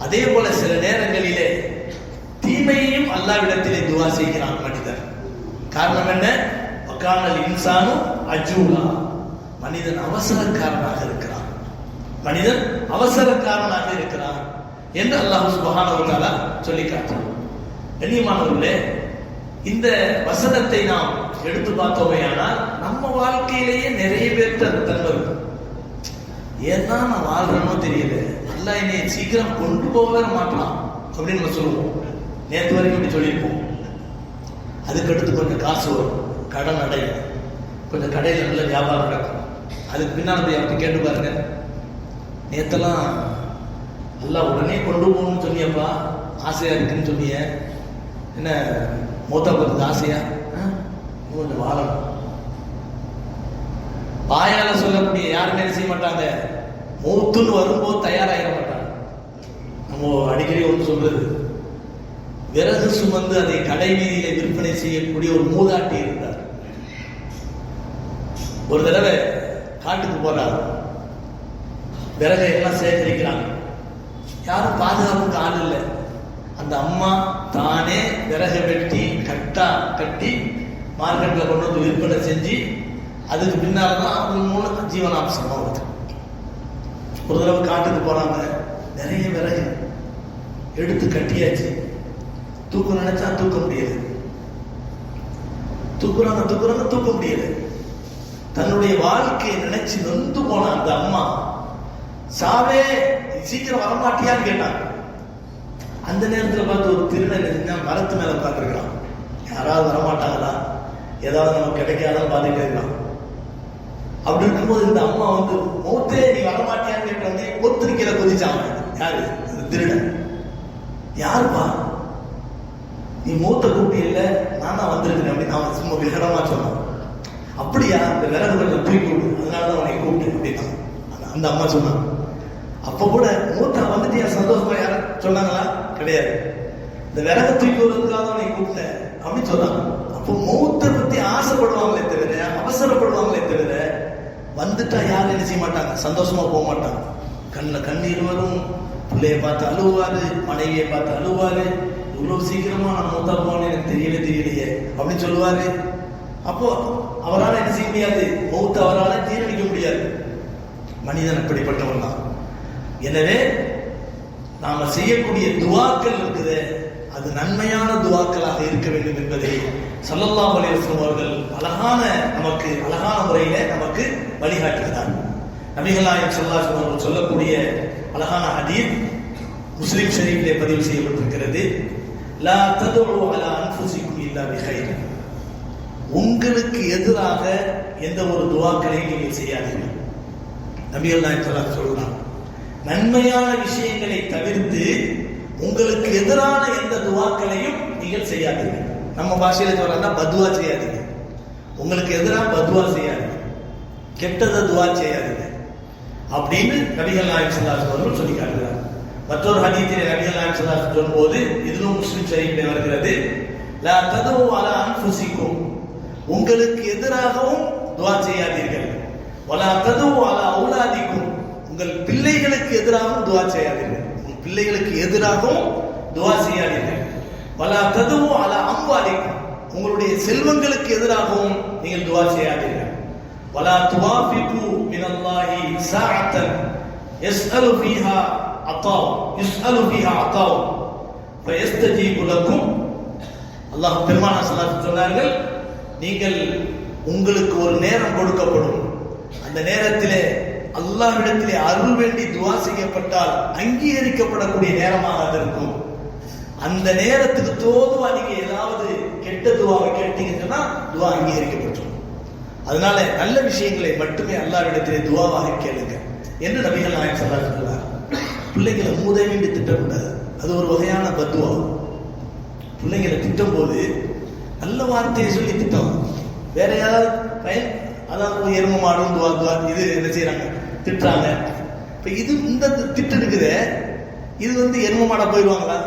அதே போல சில நேரங்களிலே தீமையையும் அல்லாஹ்விடத்திலே துஆ செய்கிறான் மனிதன். காரணம் என்ன? வகானல் இன்சானு அஜூலா, மனிதன் அவசரக்காரனாக இருக்கிறான், மனிதன் அவசரக்காரனாக இருக்கிறான் என்று அல்லாஹ் சுப்ஹானஹு வ தஆலா சொல்லி காட்டுறான். கண்ணியமானவர்களே, இந்த வசனத்தை நாம் எடுத்து பார்த்தோமே ஆனால் நம்ம வாழ்க்கையிலேயே நிறைய பேருக்கு அந்த தன்மை இருக்கு. ஏன்னா நான் வாழ்றேனோ தெரியல, அல்லாஹ் என்னை சீக்கிரம் கொண்டு போக மாட்டான் அப்படின்னு நம்ம சொல்லுவோம். நேற்று வரைக்கும் இப்படி சொல்லியிருப்போம். அதுக்கடுத்து கொஞ்சம் காசு வரும், கடன் அடையும், கொஞ்சம் கடையில் நல்ல வியாபாரம் நடக்கும். அதுக்கு பின்னால் போய் அப்படி கேட்டு பாருங்க, நேத்தெல்லாம் அல்லாஹ் உடனே கொண்டு போகணும்னு சொன்னியப்பா, ஆசையா இருக்குன்னு சொன்னிய, என்ன மூத்தா போகிறது ஆசையா? கொஞ்சம் வாழணும். வாயால சொல்லக்கூடிய யாருமே செய்ய மாட்டாங்க, மூத்துன்னு வரும்போது தயாராகிட மாட்டாங்க. நம்ம அடிக்கடி ஒன்று சொல்றது, விறகு சுமந்து அதை கடை வீதியில விற்பனை செய்யக்கூடிய ஒரு மூதாட்டி இருந்தார். ஒரு தடவை காட்டுக்கு போறார், விறகை எல்லாம் சேகரிக்கிறாங்க. யாரும் பாதுகாப்புக்கு ஆள் இல்லை. அந்த அம்மா தானே விறகை வெட்டி கட்டி மார்க்கெட்ல கொண்டு வந்து விற்பனை செஞ்சு அதுக்கு பின்னால்தான் அவங்க 3 ஜீவனாம்சமா வருது. ஒரு தடவை காட்டுக்கு போறாங்க, நிறைய விறகு எடுத்து கட்டியாச்சு, தூக்க நினைச்சா தூக்க முடியல, தூக்குறாங்க தூக்க முடியல. தன்னுடைய வாழ்க்கையை நினைச்சு நொந்து போன அந்த அம்மா, சாவே சீக்கிரம் வரமாட்டியான்னு கேட்டாங்க. அந்த நேரத்தில் பார்த்து ஒரு திருநன் மரத்து மேல உட்காந்துருக்கான். யாராவது வரமாட்டாங்களா, ஏதாவது நமக்கு கிடைக்காதான் பார்த்துட்டே இருக்கான். அப்படி இருக்கும்போது இந்த அம்மா வந்து மௌத்தே நீ வரமாட்டியான்னு கேட்டோடனே ஒத்துருக்கிற கொதிச்சாங்க. யாரு? திருடன். யாருப்பா நீ மூத்த கூப்பிட்டு இல்லை, நான் தான் வந்திருக்கிறேன் அப்படின்னு அவன் சும்மா விகடமா சொன்னான். அப்படியா, இந்த விறகு கொஞ்சம் தூக்கி விடு, அதனாலதான் அவனை கூப்பிட்டு அப்படின்னா அந்த அம்மா சொன்னான். அப்ப கூட மூத்தா வந்துட்டு என் சந்தோஷமா யாரும் சொன்னாங்களா? கிடையாது. இந்த விறகு தூக்கி விடுறதுக்காக அவனை கூப்பிட்டேன் அப்படின்னு சொன்னாங்க. அப்போ மூத்த பத்தி ஆசைப்படுவாங்களே தவிர, அவசரப்படுவாங்களே தவிர, வந்துட்டா யாரும் என்ன செய்ய மாட்டாங்க, சந்தோஷமா போக மாட்டாங்க. கண்ணில் கண்ணீர் வரும், பிள்ளைய பார்த்து அழுவாரு, மனைவியை பார்த்து அழுவாரு. இவ்வளவு சீக்கிரமா நான் மூத்தா போனேன்னு எனக்கு தெரியலையே அப்படின்னு சொல்லுவாரு. அப்போ அவரால் என்ன செய்ய முடியாது, மௌத் அவரால் தீர்ணிக்க முடியாது. மனிதன் அப்படிப்பட்டவன் தான். எனவே நாம செய்யக்கூடிய துவாக்கள் இருக்குது, அது நன்மையான துவாக்களாக இருக்க வேண்டும் என்பதை ஸல்லல்லாஹு அலைஹி வஸல்லம் அவர்கள் அழகான முறையில நமக்கு வழிகாட்டுகிறார். நபிகள் நாயகம் ஸல்லல்லாஹு அலைஹி வஸல்லம் சொல்லக்கூடிய அழகான ஹதீஸ் முஸ்லிம் ஷரீஃபிலே பதிவு செய்யப்பட்டிருக்கிறது. லா ததுஉ அலா அன்ஃபுசிக்கும் இல்லா பிகைர். உங்களுக்கு எதிராக எந்த ஒரு துவாக்களையும் நீங்கள் செய்யாதீர்கள். நபிகள் நாயகம் ஸல்லல்லாஹு அலைஹி வஸல்லம் சொல்றாங்க, நன்மையான விஷயங்களை தவிர்த்து உங்களுக்கு எதிரான எந்த துவாக்களையும் நீங்கள் செய்யாதீர்கள். நம்ம பாஷையில சொல்றா பத்வா செய்யாதீங்க. உங்களுக்கு எதிராக பத்வா செய்யாதீங்க, கெட்டதை துவா செய்யாதீங்க அப்படின்னு நபிகள் நாயகம் ஸல்லல்லாஹு அலைஹி வஸல்லம் சொல்லி காட்டுகிறார். மற்றொரு ஹதீஸிலே நபிகள் நாயகம் ஸல்லல்லாஹு அலைஹி வஸல்லம் சொல்லும்போது, இதுவும் முஸ்லிம் ஷரீஃபிலே வருகிறது, லா ததுஉ அலா அன்ஃபுசிக்கும், உங்களுக்கு எதிராகவும் துவா செய்யாதீர்கள். வலா ததுஉ அலா அவுலாதிக்கும், உங்கள் பிள்ளைகளுக்கு எதிராகவும் துவா செய்யாதீர்கள். உங்கள் பிள்ளைகளுக்கு எதிராகவும் துவா செய்யாதீர்கள். வலா ததுஉ அலா அம்வாலிக்கும், உங்களுடைய செல்வங்களுக்கு எதிராகவும் நீங்கள் துவா செய்யாதீர்கள். வலா துவாஃபிகு மினல்லாஹி ஸாஅத்தன் யஸ்அலு ஃபீஹா அத்தாவ் ஃபயஸ்தஜீபு லக்கும். அல்லாஹ் பெருமானார் ஸல்லல்லாஹு அலைஹி சொன்னார்கள், நீங்கள் உங்களுக்கு ஒரு நேரம் கொடுக்கப்படும், அந்த நேரத்திலே அல்லாஹ்விடத்திலே அருள் வேண்டி துவா செய்யப்பட்டால் அங்கீகரிக்கப்படக்கூடிய நேரமாக அது இருக்கும். அந்த நேரத்துக்கு தோதுவா நீங்க ஏதாவது கெட்ட துவாவை கேட்டீங்கன்னு சொன்னா துவா அங்கீகரிக்கப்பட்டுரும். அதனால நல்ல விஷயங்களை மட்டுமே அல்லாஹ்விடத்திலே துவாவாக கேளுங்க என்று நபிகள் நாயகம் ஸல்லல்லாஹு அலைஹி வஸல்லம். பிள்ளைகளை மூதேவின்றி திட்டக்கூடாது, அது ஒரு வகையான பத்வா. பிள்ளைங்களை திட்டும் போது நல்ல வார்த்தையை சொல்லி திட்டம். வேற யாராவது அதாவது எரும மாடும் துவா இது என்ன செய்யறாங்க, திட்டுறாங்க. இப்ப இது இந்த திட்டு இருக்குது, இது எரும மாட போயிடுவாங்களா?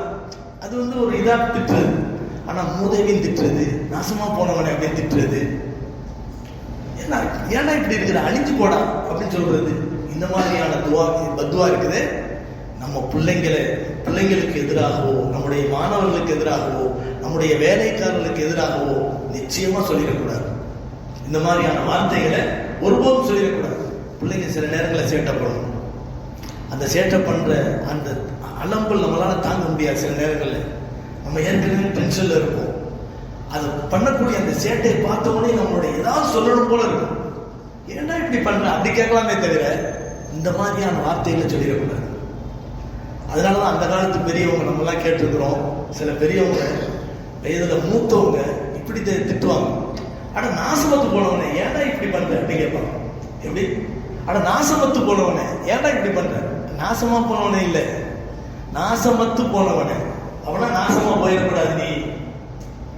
அது ஒரு இதா திட்டுறது. ஆனா மூதேவின் திட்டுறது, நாசமா போனவனை அப்படின்னு திட்டுறது, ஏன்னா இப்படி இருக்கிற அழிஞ்சு போடா அப்படின்னு சொல்றது, இந்த மாதிரியான துவா பத்வா இருக்குது. நம்ம பிள்ளைங்களுக்கு எதிராகவோ, நம்முடைய மாணவர்களுக்கு எதிராகவோ, நம்முடைய வேலைக்காரர்களுக்கு எதிராகவோ நிச்சயமா சொல்லிடக்கூடாது. இந்த மாதிரியான வார்த்தைகளை ஒருபோதும் சொல்லிடக்கூடாது. பிள்ளைங்க சில நேரங்களில் சேட்டப்படணும். அந்த சேட்டை பண்ற அந்த அலம்பல் நம்மளால தாங்க முடியாது. சில நேரங்களில் நம்ம ஏற்கனவே டென்ஷன்ல இருப்போம். அது பண்ணக்கூடிய அந்த சேட்டையை பார்த்த உடனே நம்மளுடைய ஏதாவது சொல்லணும் போல இருக்கும். ஏன்னா இப்படி பண்ற அப்படி கேட்கலாமே தவிர இந்த மாதிரியான வார்த்தைகளை சொல்லிடக்கூடாது. அதனாலதான் அந்த காலத்து பெரியவங்க நம்ம எல்லாம் கேட்டிருக்கிறோம். சில பெரியவங்க வயதுல மூத்தவங்க இப்படி திட்டுவாங்க, ஆனா நாசமத்து போனவனே ஏன்டா இப்படி பண்ற அப்படி கேட்பாங்க. எப்படி? ஆனா நாசமத்து போனவனே ஏன்டா இப்படி பண்ற? நாசமா போனவனே இல்ல, நாசமத்து போனவனே. அவனா நாசமா போயிடக்கூடாது, நீ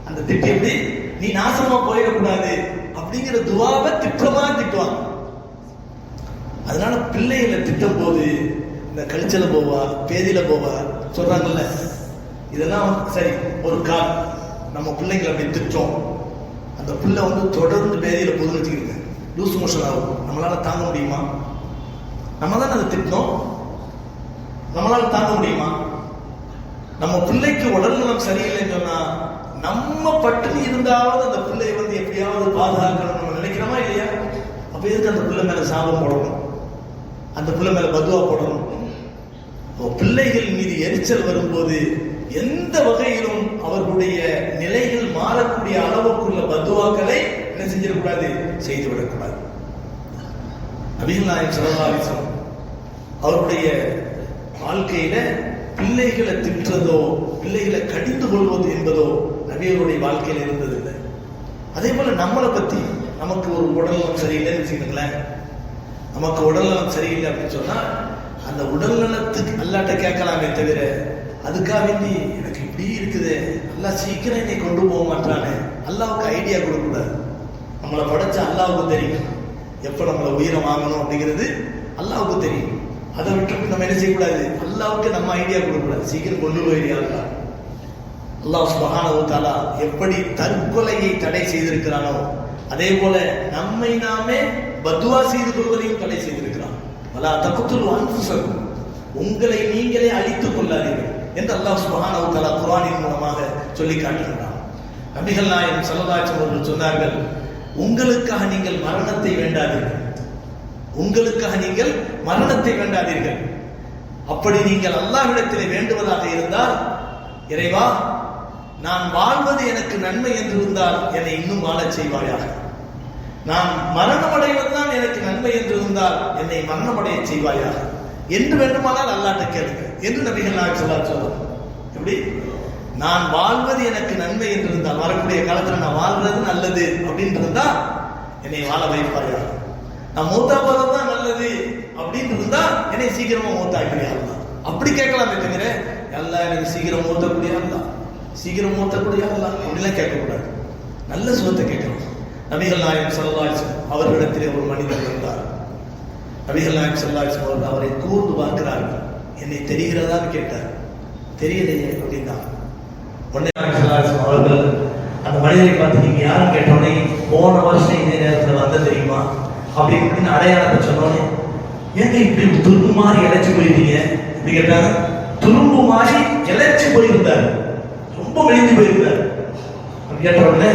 அந்த திட்டு எப்படி நீ நாசமா போயிடக்கூடாது அப்படிங்கிற துவாவை திட்டமா திட்டுவாங்க. அதனால பிள்ளைகளை திட்டும் போது இந்த கழிச்சல போவா, பேதியில போவா சொல்றாங்கல்ல, இதெல்லாம் சரி. ஒரு கால் நம்ம பிள்ளைங்களை அப்படி திட்டோம், அந்த பிள்ளை தொடர்ந்து பேதியில போதுன்னு வச்சுக்கிறீங்க, லூஸ் மோஷன் ஆகும். நம்மளால தாங்க முடியுமா? நம்ம தான் அதை திட்டோம், நம்மளால தாங்க முடியுமா? நம்ம பிள்ளைக்கு உடல்நலம் சரியில்லைன்னு சொன்னா நம்ம பட்டினி இருந்தாவது அந்த பிள்ளையை எப்படியாவது பாதுகாக்கணும் நம்ம நினைக்கிறோமா இல்லையா? அப்ப எதுக்கு அந்த பிள்ளை மேல சாபம் போடணும், அந்த பிள்ளை மேல பதுவா போடணும்? பிள்ளைகள் மீது எரிச்சல் வரும்போது எந்த வகையிலும் அவர்களுடைய நிலைகள் மாறக்கூடிய அளவுக்குள்ள பதுவாக்களை என்ன செஞ்சிடக்கூடாது, செய்துவிடக்கூடாது. நபிகள் நாயகம் ஸல்லல்லாஹு அலைஹி வஸல்லம் அவருடைய வாழ்க்கையில பிள்ளைகளை திட்டுறதோ பிள்ளைகளை கடிந்து கொள்வது என்பதோ நபிகளுடைய வாழ்க்கையில் இருந்ததில்லை. அதே போல நம்மளை பத்தி நமக்கு ஒரு உடல்நலம் சரியில்லைன்னு வச்சுக்கோங்களேன், நமக்கு உடல்நலம் சரியில்லை அப்படின்னு சொன்னா அந்த உடல்நலத்துக்கு அல்லாட்ட கேட்கலாமே தவிர அதுக்காக வேண்டி எனக்கு இப்படி இருக்குது அல்லா சீக்கிரம் என்னை கொண்டு போக மாட்டானே அல்லாவுக்கு ஐடியா கொடுக்கக்கூடாது. நம்மளை படைச்ச அல்லாவுக்கு தெரியும் எப்ப நம்மளை உயிரை வாங்கணும் அப்படிங்கிறது அல்லாவுக்கு தெரியும். அதை விட்டு நம்ம என்ன செய்யக்கூடாது, அல்லாவுக்கு நம்ம ஐடியா கொடுக்கக்கூடாது, சீக்கிரம் கொண்டு போயிருக்கா. அல்லாஹ் சுப்ஹானஹு வ தஆலா எப்படி தற்கொலையை தடை செய்திருக்கிறானோ அதே போல நம்மை நாமே பத்வா செய்து கொள்வதையும் தடை செய்திருக்கிறான். வலா தக்துலு அன்ஃபுஸக்கும், உங்களை நீங்களே அழித்துக் கொள்ளாதீர்கள் என்று அல்லாஹ் சுப்ஹானஹு வ தஆலா குர்ஆனின் மூலமாக சொல்லி காட்டுகிறான். நபிகள் நாயகம் ஸல்லல்லாஹு அலைஹி வஸல்லம் சொன்னார்கள், உங்களுக்காக நீங்கள் மரணத்தை வேண்டாதீர்கள், உங்களுக்காக நீங்கள் மரணத்தை வேண்டாதீர்கள். அப்படி நீங்கள் அல்லாஹ்விடத்திலே வேண்டுவதாக இருந்தால், இறைவா நான் வாழ்வது எனக்கு நன்மை என்று இருந்தால் என்னை இன்னும் வாழச் செய்வாயாக, நான் மரணம் அடைவதுதான் எனக்கு நன்மை என்று இருந்தால் என்னை மரணமடைய செய்வாயாக என்று வேண்டுமானால் அல்லாஹ்ட்ட கேளுங்க என்று நபிகள் நாயகம் ஸல்லல்லாஹு அலைஹி வஸல்லம். எப்படி? நான் வாழ்வது எனக்கு நன்மை என்று இருந்தால், வரக்கூடிய காலத்தில் நான் வாழ்றது நல்லது அப்படின்னு இருந்தா என்னை வாழ வைப்பாயா, நான் மூத்தாப்பது தான் நல்லது அப்படின்னு இருந்தா என்னை சீக்கிரமா மூத்தாக்கிறியா, அப்படி கேட்கலாமே தவிர எல்லாம் எனக்கு சீக்கிரம் மூத்தக்கூடிய சீக்கிரம் மூத்தக்கூடிய அப்படிலாம் கேட்கக்கூடாது. நல்ல சுகத்தை கேட்கணும். நபிகள் நாயகம் ஸல்லல்லாஹு அலைஹி வஸல்லம் அவர்களிடத்திலே ஒரு மனிதர் இருந்தார். நபிகள் நாயகம் ஸல்லல்லாஹு அலைஹி வஸல்லம் அவரை கூர்ந்து பார்க்கிறார்கள். என்னை தெரிகிறதான்னு கேட்டார். தெரியலையே அப்படின்னா உடனே அவர்கள் அந்த மனிதரை பார்த்து நீங்க யாரும் கேட்டோடனே போன வருஷம் இதே நேரத்தில் வந்த தெரியுமா அப்படின்னு அடையாளத்தை சொன்னோடனே, ஏங்க இப்படி துரும்பு மாதிரி இழைச்சி போயிருந்தீங்க அப்படி கேட்டாங்க. துரும்பு மாதிரி இழைச்சி போயிருந்தார், ரொம்ப மெலிஞ்சு போயிருந்தார். அப்படி கேட்ட உடனே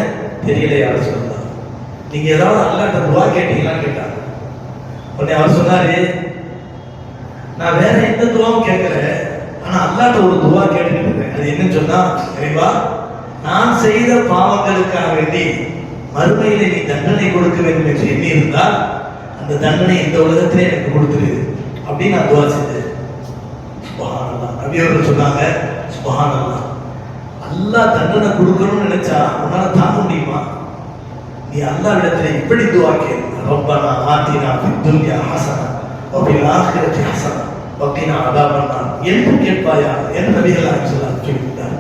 தெரியலையா சொன்னார். நீங்க ஏதாவது அல்லாஹ்ட்ட துஆ கேட்டீங்களான்னு கேட்டாங்க. உடனே அவர் சொன்னாரு, நான் வேற எந்த துஆவும் கேட்கல, ஆனா அல்லாஹ்ட்ட ஒரு துஆ கேட்டுட்டு இருக்கேன். அது என்னன்னு சொன்னா, இறைவா நான் செய்த பாவங்களுக்காக வேண்டி மறுமையிலே நீ தண்டனை கொடுக்க வேண்டும் என்று எண்ணி இருந்தால் அந்த தண்டனை இந்த உலகத்திலே எனக்கு கொடுத்துரு அப்படின்னு நான் துஆ செஞ்சேன். சுப்ஹானல்லாஹ். நபி அவர்கள் சொன்னாங்க, சுப்ஹானல்லாஹ், அல்லாஹ் தண்டனை கொடுக்கணும்னு நினைச்சா உன்னால தாங்க முடியுமா? நீ அல்லாஹ்விடத்திலே இப்படி துஆ கேளு, ரப்பனா ஆத்தினா ஃபித் துன்யா ஹஸனா வ ஃபில் ஆখিরাতি ஹஸனா வ கினா அதாபன்னார் என்று கேட்பாயா என்று நபிகள் நாயகம் ஸல்லல்லாஹு அலைஹி வஸல்லம் சொல்லிட்டார்.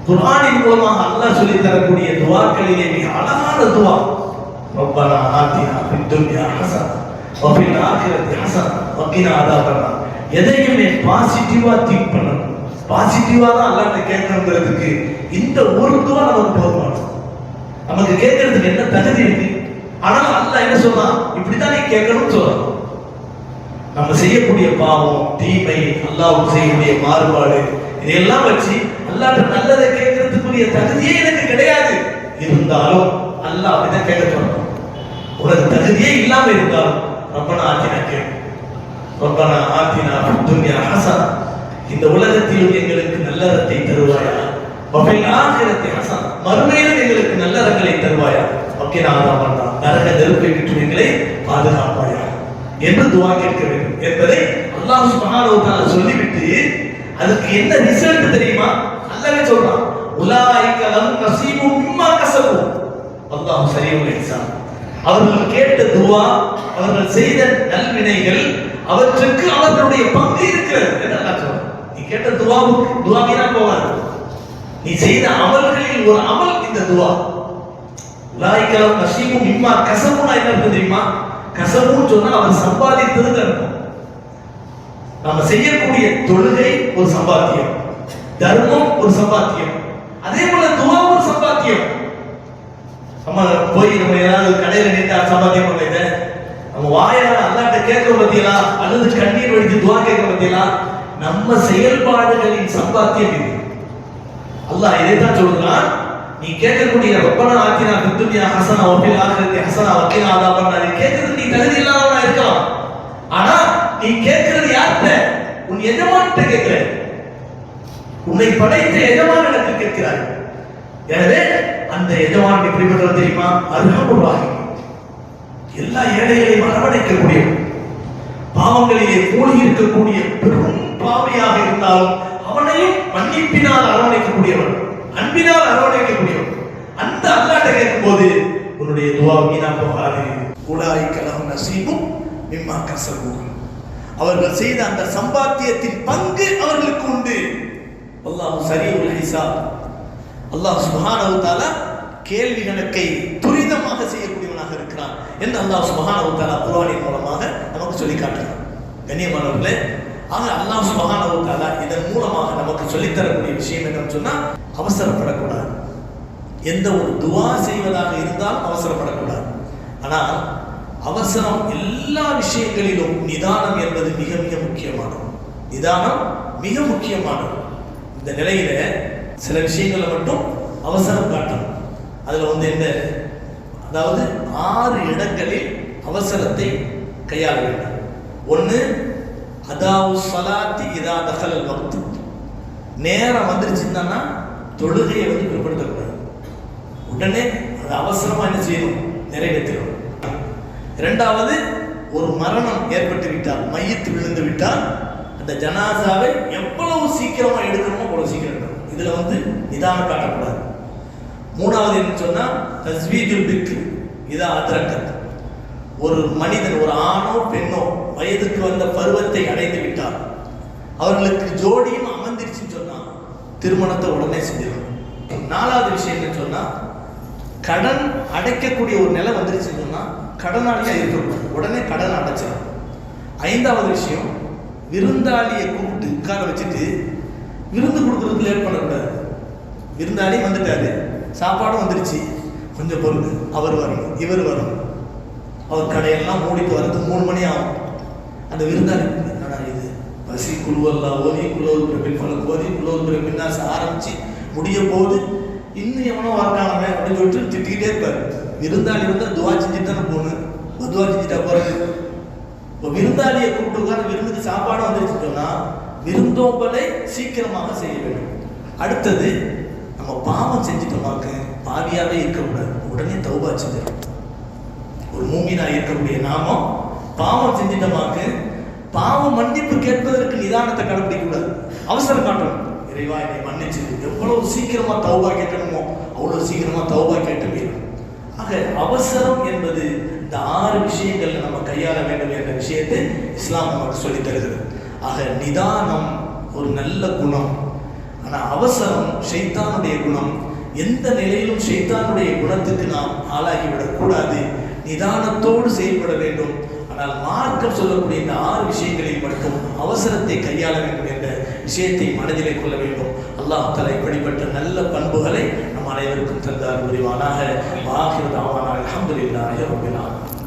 குர்ஆனின் மூலமாக அல்லாஹ் சொல்லி தரக்கூடிய துஆக்களிலே மிக அழகான துஆ, ரப்பனா ஆத்தினா ஃபித் துன்யா ஹஸனா வ ஃபில் ஆখিরাতি ஹஸனா வ கினா அதாபன்னார். எதையுமே பாசிட்டிவா திங்க் பண்ணணும், பாசிட்டிவா தான் அல்லாஹ்ட்ட கேட்கணுங்கிறதுக்கு இந்த ஒரு துஆ நமக்கு போதுமானது. நமக்கு கேட்கறதுக்கு என்ன தகுதி இருக்கு? ஆனால் அல்லாஹ் என்ன சொல்றான், இப்படித்தான் நீ கேட்கணும்னு சொல்றான். நம்ம செய்யக்கூடிய பாவம், தீமை, அல்லாஹ்வுக்கு செய்யக்கூடிய மாறுபாடு, இதையெல்லாம் வச்சு அல்லாஹ்ட்ட நல்லதை கேட்கறதுக்குரிய தகுதியே எனக்கு கிடையாது. இருந்தாலும் அல்லாஹ் அப்படிதான் கேட்க சொல்றான். உனக்கு தகுதியே இல்லாம இருந்தாலும் ரப்பனா ஆத்தினா கேளு, ரப்பனா ஆத்தினா ஃபித் துன்யா ஹஸனா, இந்த உலகத்திலும் எங்களுக்கு நல்லறத்தை தருவாயா, வஃபில் ஆখিরাতি ஹஸனா, மறுமையிலும் எங்களுக்கு நல்லறங்களை தருவாயா, வக்கினா அதாபன்னார், நரக நெருப்பை விட்டு எங்களை பாதுகாப்பாயா என்று துஆ கேட்க வேண்டும் என்பதை அல்லாஹ் சுப்ஹானஹு வ தஆலா சொல்லிவிட்டு அதுக்கு என்ன ரிசல்ட் தெரியுமா? அல்லாஹ்வே சொல்றான், உலாயிக லஹும் நஸீபும் மிம்மா கஸபு அல்லாஹ் ஸரீஉல் ஹிசாப். அவர்கள் கேட்ட துஆ, அவர்கள் செய்த நல்வினைகள், அவற்றுக்கு அவர்களுடைய பங்கு இருக்கிறது என்று அல்லாஹ் சொல்றான். நீ கேட்ட துஆ வீணா போகாது. நீ செய்த அமல்களில் ஒரு அமல் இந்த துஆ. உலாயிக லஹும் நஸீபும் மிம்மா கஸபுனா என்ன அர்த்தம் தெரியுமா? கஸபுன்னு சொன்னா அவர் சம்பாதித்ததுன்னு அர்த்தம். நம்ம செய்யக்கூடிய தொழுகை ஒரு சம்பாத்தியம், தர்மம் ஒரு சம்பாத்தியம், அதே போல துஆ ஒரு சம்பாத்தியம். நம்ம போய் நம்ம ஏதாவது கடையில நின்று சம்பாத்தியம் பண்ணல, நம்ம வாயால அல்லாஹ்ட்ட கேட்க பத்தியலா அல்லது கண்ணீர் வடித்து துஆ கேட்க பத்தியலா, நம்ம செயல்பாடுகளின் சம்பாத்தியம் இது. அல்லாஹ் இதைத்தான் சொல்றான், நீ கேட்கக்கூடிய ரப்பனா ஆத்தினா ஃபித் துன்யா ஹஸனா வ ஃபில் ஆখিরাতি ஹஸனா வ கினா அதாபன்னார் கேட்கிறது நீ தகுதி இல்லாதவனா இருக்கலாம். ஆனா நீ கேட்கிறது யார்கிட்ட? உன் எஜமான்கிட்ட கேட்கிற, உன்னை படைத்த எஜமானிடத்தை கேட்கிறாய். எனவே அந்த எஜமான் எப்படிப்பட்டவர் தெரியுமா? அர்ஹமுர் ரஹீம், எல்லா ஏழைகளையும் அரவணைக்கக்கூடியவர், பாவங்களிலே மூழ்கி இருக்கக்கூடிய பெரும் பாவியாக இருந்தாலும் அவனையும் மன்னிப்பினால் அரவணைக்கக்கூடியவர், அன்பினால் அரவணைக்கக்கூடியவர். அந்த அல்லாஹ்ட்ட கேட்கும்போது உன்னுடைய துஆ வீணா போகாது. உலாயிக லஹும் நஸீபும் மிம்மா கஸபு, அவர்கள் செய்த அந்த சம்பாத்தியத்தின் பங்கு அவர்களுக்கு உண்டு. அல்லாஹ் ஸரீஉல் ஹிசாப். அல்லாஹ் சுப்ஹானஹு வ தஆலா கேள்வி கணக்கை துரிதமாக செய்யக்கூடியவனாக இருக்கிறான் என்று அல்லாஹ் சுப்ஹானஹு வ தஆலா குர்ஆனின் மூலமாக நமக்கு சொல்லி காட்டுகிறான். கண்ணியமானவர்களே, ஆக அல்லாஹ் சுப்ஹானஹு வ தஆலா இதன் மூலமாக நமக்கு சொல்லித் தரக்கூடிய விஷயம் என்னன்னு சொன்னா, அவசரப்படக்கூடாது. எந்த ஒரு துஆ செய்வதாக இருந்தாலும் அவசரப்படக்கூடாது. ஆனால் அவசரம் எல்லா விஷயங்களிலும் நிதானம் என்பது மிக மிக முக்கியமானது. நிதானம் மிக முக்கியமானது. இந்த நிலையில சில விஷயங்களை மட்டும் அவசரம் காட்டணும். அதுல என்ன, அதாவது 6 இடங்களில் அவசரத்தை கையாள வேண்டும். ஒன்று, அதாவு ஸலாத்தி இதா தகலல் வக்த், நேரம் வந்துருச்சுன்னா தொழுகையை பிற்படுத்தக்கூடாது. உடனே அது அவசரமா என்ன செய்யணும், நிறைவேற்றணும். இரண்டாவது, ஒரு மரணம் ஏற்பட்டு விட்டால், மையத்து விழுந்து விட்டால் அந்த ஜனாசாவை எவ்வளவு சீக்கிரமா எடுக்கணுமோ அவ்வளவு சீக்கிரம் எடுக்கணும். இதுல நிதானம் காட்டக்கூடாது. மூணாவது என்ன சொன்னா, தஸ்வீஜுல் பிக்ர் இதா அத்ரக்கத், ஒரு மனிதன், ஒரு ஆணோ பெண்ணோ வயதுக்கு வந்த பருவத்தை அடைந்து விட்டால் அவர்களுக்கு ஜோடியும் அமர்ந்திருச்சுன்னு சொன்னா திருமணத்தை உடனே செஞ்சிடணும். நாலாவது விஷயம் என்ன சொன்னா, கடன் அடைக்கக்கூடிய ஒரு நிலை வந்துருச்சுன்னு சொன்னா கடனாளியா இருக்கக்கூடாது, உடனே கடன் அடைச்சிடும். ஐந்தாவது விஷயம், விருந்தாளியை கூப்பிட்டு உட்கார வச்சுட்டு விருந்து கொடுக்கறதுக்கு லேட் பண்ணக்கூடாது. விருந்தாளி வந்துட்டாரு, சாப்பாடும் வந்துருச்சு, கொஞ்சம் பொருள், அவர் வரணும், இவர் வரணும், அவர் கடையெல்லாம் மூடிட்டு வரது 3 மணி ஆகும். அந்த விருந்தாளி என்னடா இது, பசி குழுவல்லா ஓதி குழுவது பிற்பல ஓதி குழுவது பின்னாசு ஆரம்பிச்சு முடிய போது இன்னும் எவனோ வரக்கானமே அப்படின்னு சொல்லிட்டு திட்டிக்கிட்டே இருப்பாரு. விருந்தாளி துவா செஞ்சுட்டு தானே போகணும், துவா செஞ்சுட்டா போறது. இப்போ விருந்தாளியை கூப்பிட்டு விருந்துக்கு சாப்பாடு வந்துருச்சு சொன்னா விருந்தோம்பலை சீக்கிரமாக செய்ய வேண்டும். அடுத்தது, நம்ம பாவம் செஞ்சுட்டோமாக்கு பாவியாவே இருக்கக்கூடாது, உடனே தௌபா செஞ்சிடும். ஒரு மூமினா இருக்கக்கூடிய நாமம் பாவம் செஞ்சிட்டோமாக்கு பாவம் மன்னிப்பு கேட்பதற்கு நிதானத்தை கடைபிடிக்க கூடாது, அவசரம் காட்டணும். இறைவா என்னை மன்னிச்சு, எவ்வளவு சீக்கிரமா தௌபா கேட்கணுமோ அவ்வளவு சீக்கிரமா தௌபா கேட்டு மீறும். ஆக அவசரம் என்பது இந்த 6 விஷயங்கள்ல நம்ம கையாள வேண்டும் என்ற விஷயத்தை இஸ்லாம் நமக்கு சொல்லி தருகிறது. ஆக நிதானம் ஒரு நல்ல குணம், ஆனா அவசரம் ஷைத்தானுடைய குணம். எந்த நிலையிலும் ஷைத்தானுடைய குணத்துக்கு நாம் ஆளாகிவிடக் கூடாது, நிதானத்தோடு செயல்பட வேண்டும். ஆனால் மார்க்கம் சொல்லக்கூடிய இந்த 6 விஷயங்களில் மட்டும் அவசரத்தை கையாள வேண்டும் என்ற விஷயத்தை மனதிலே கொள்ள வேண்டும். அல்லாஹ் தஆலா இப்படிப்பட்ட நல்ல பண்புகளை நம் அனைவருக்கும் தந்தார் புரிவானாக. வாஹிரு தஅவானா அல்ஹம்துலில்லாஹி ரப்பில் ஆலமீன்.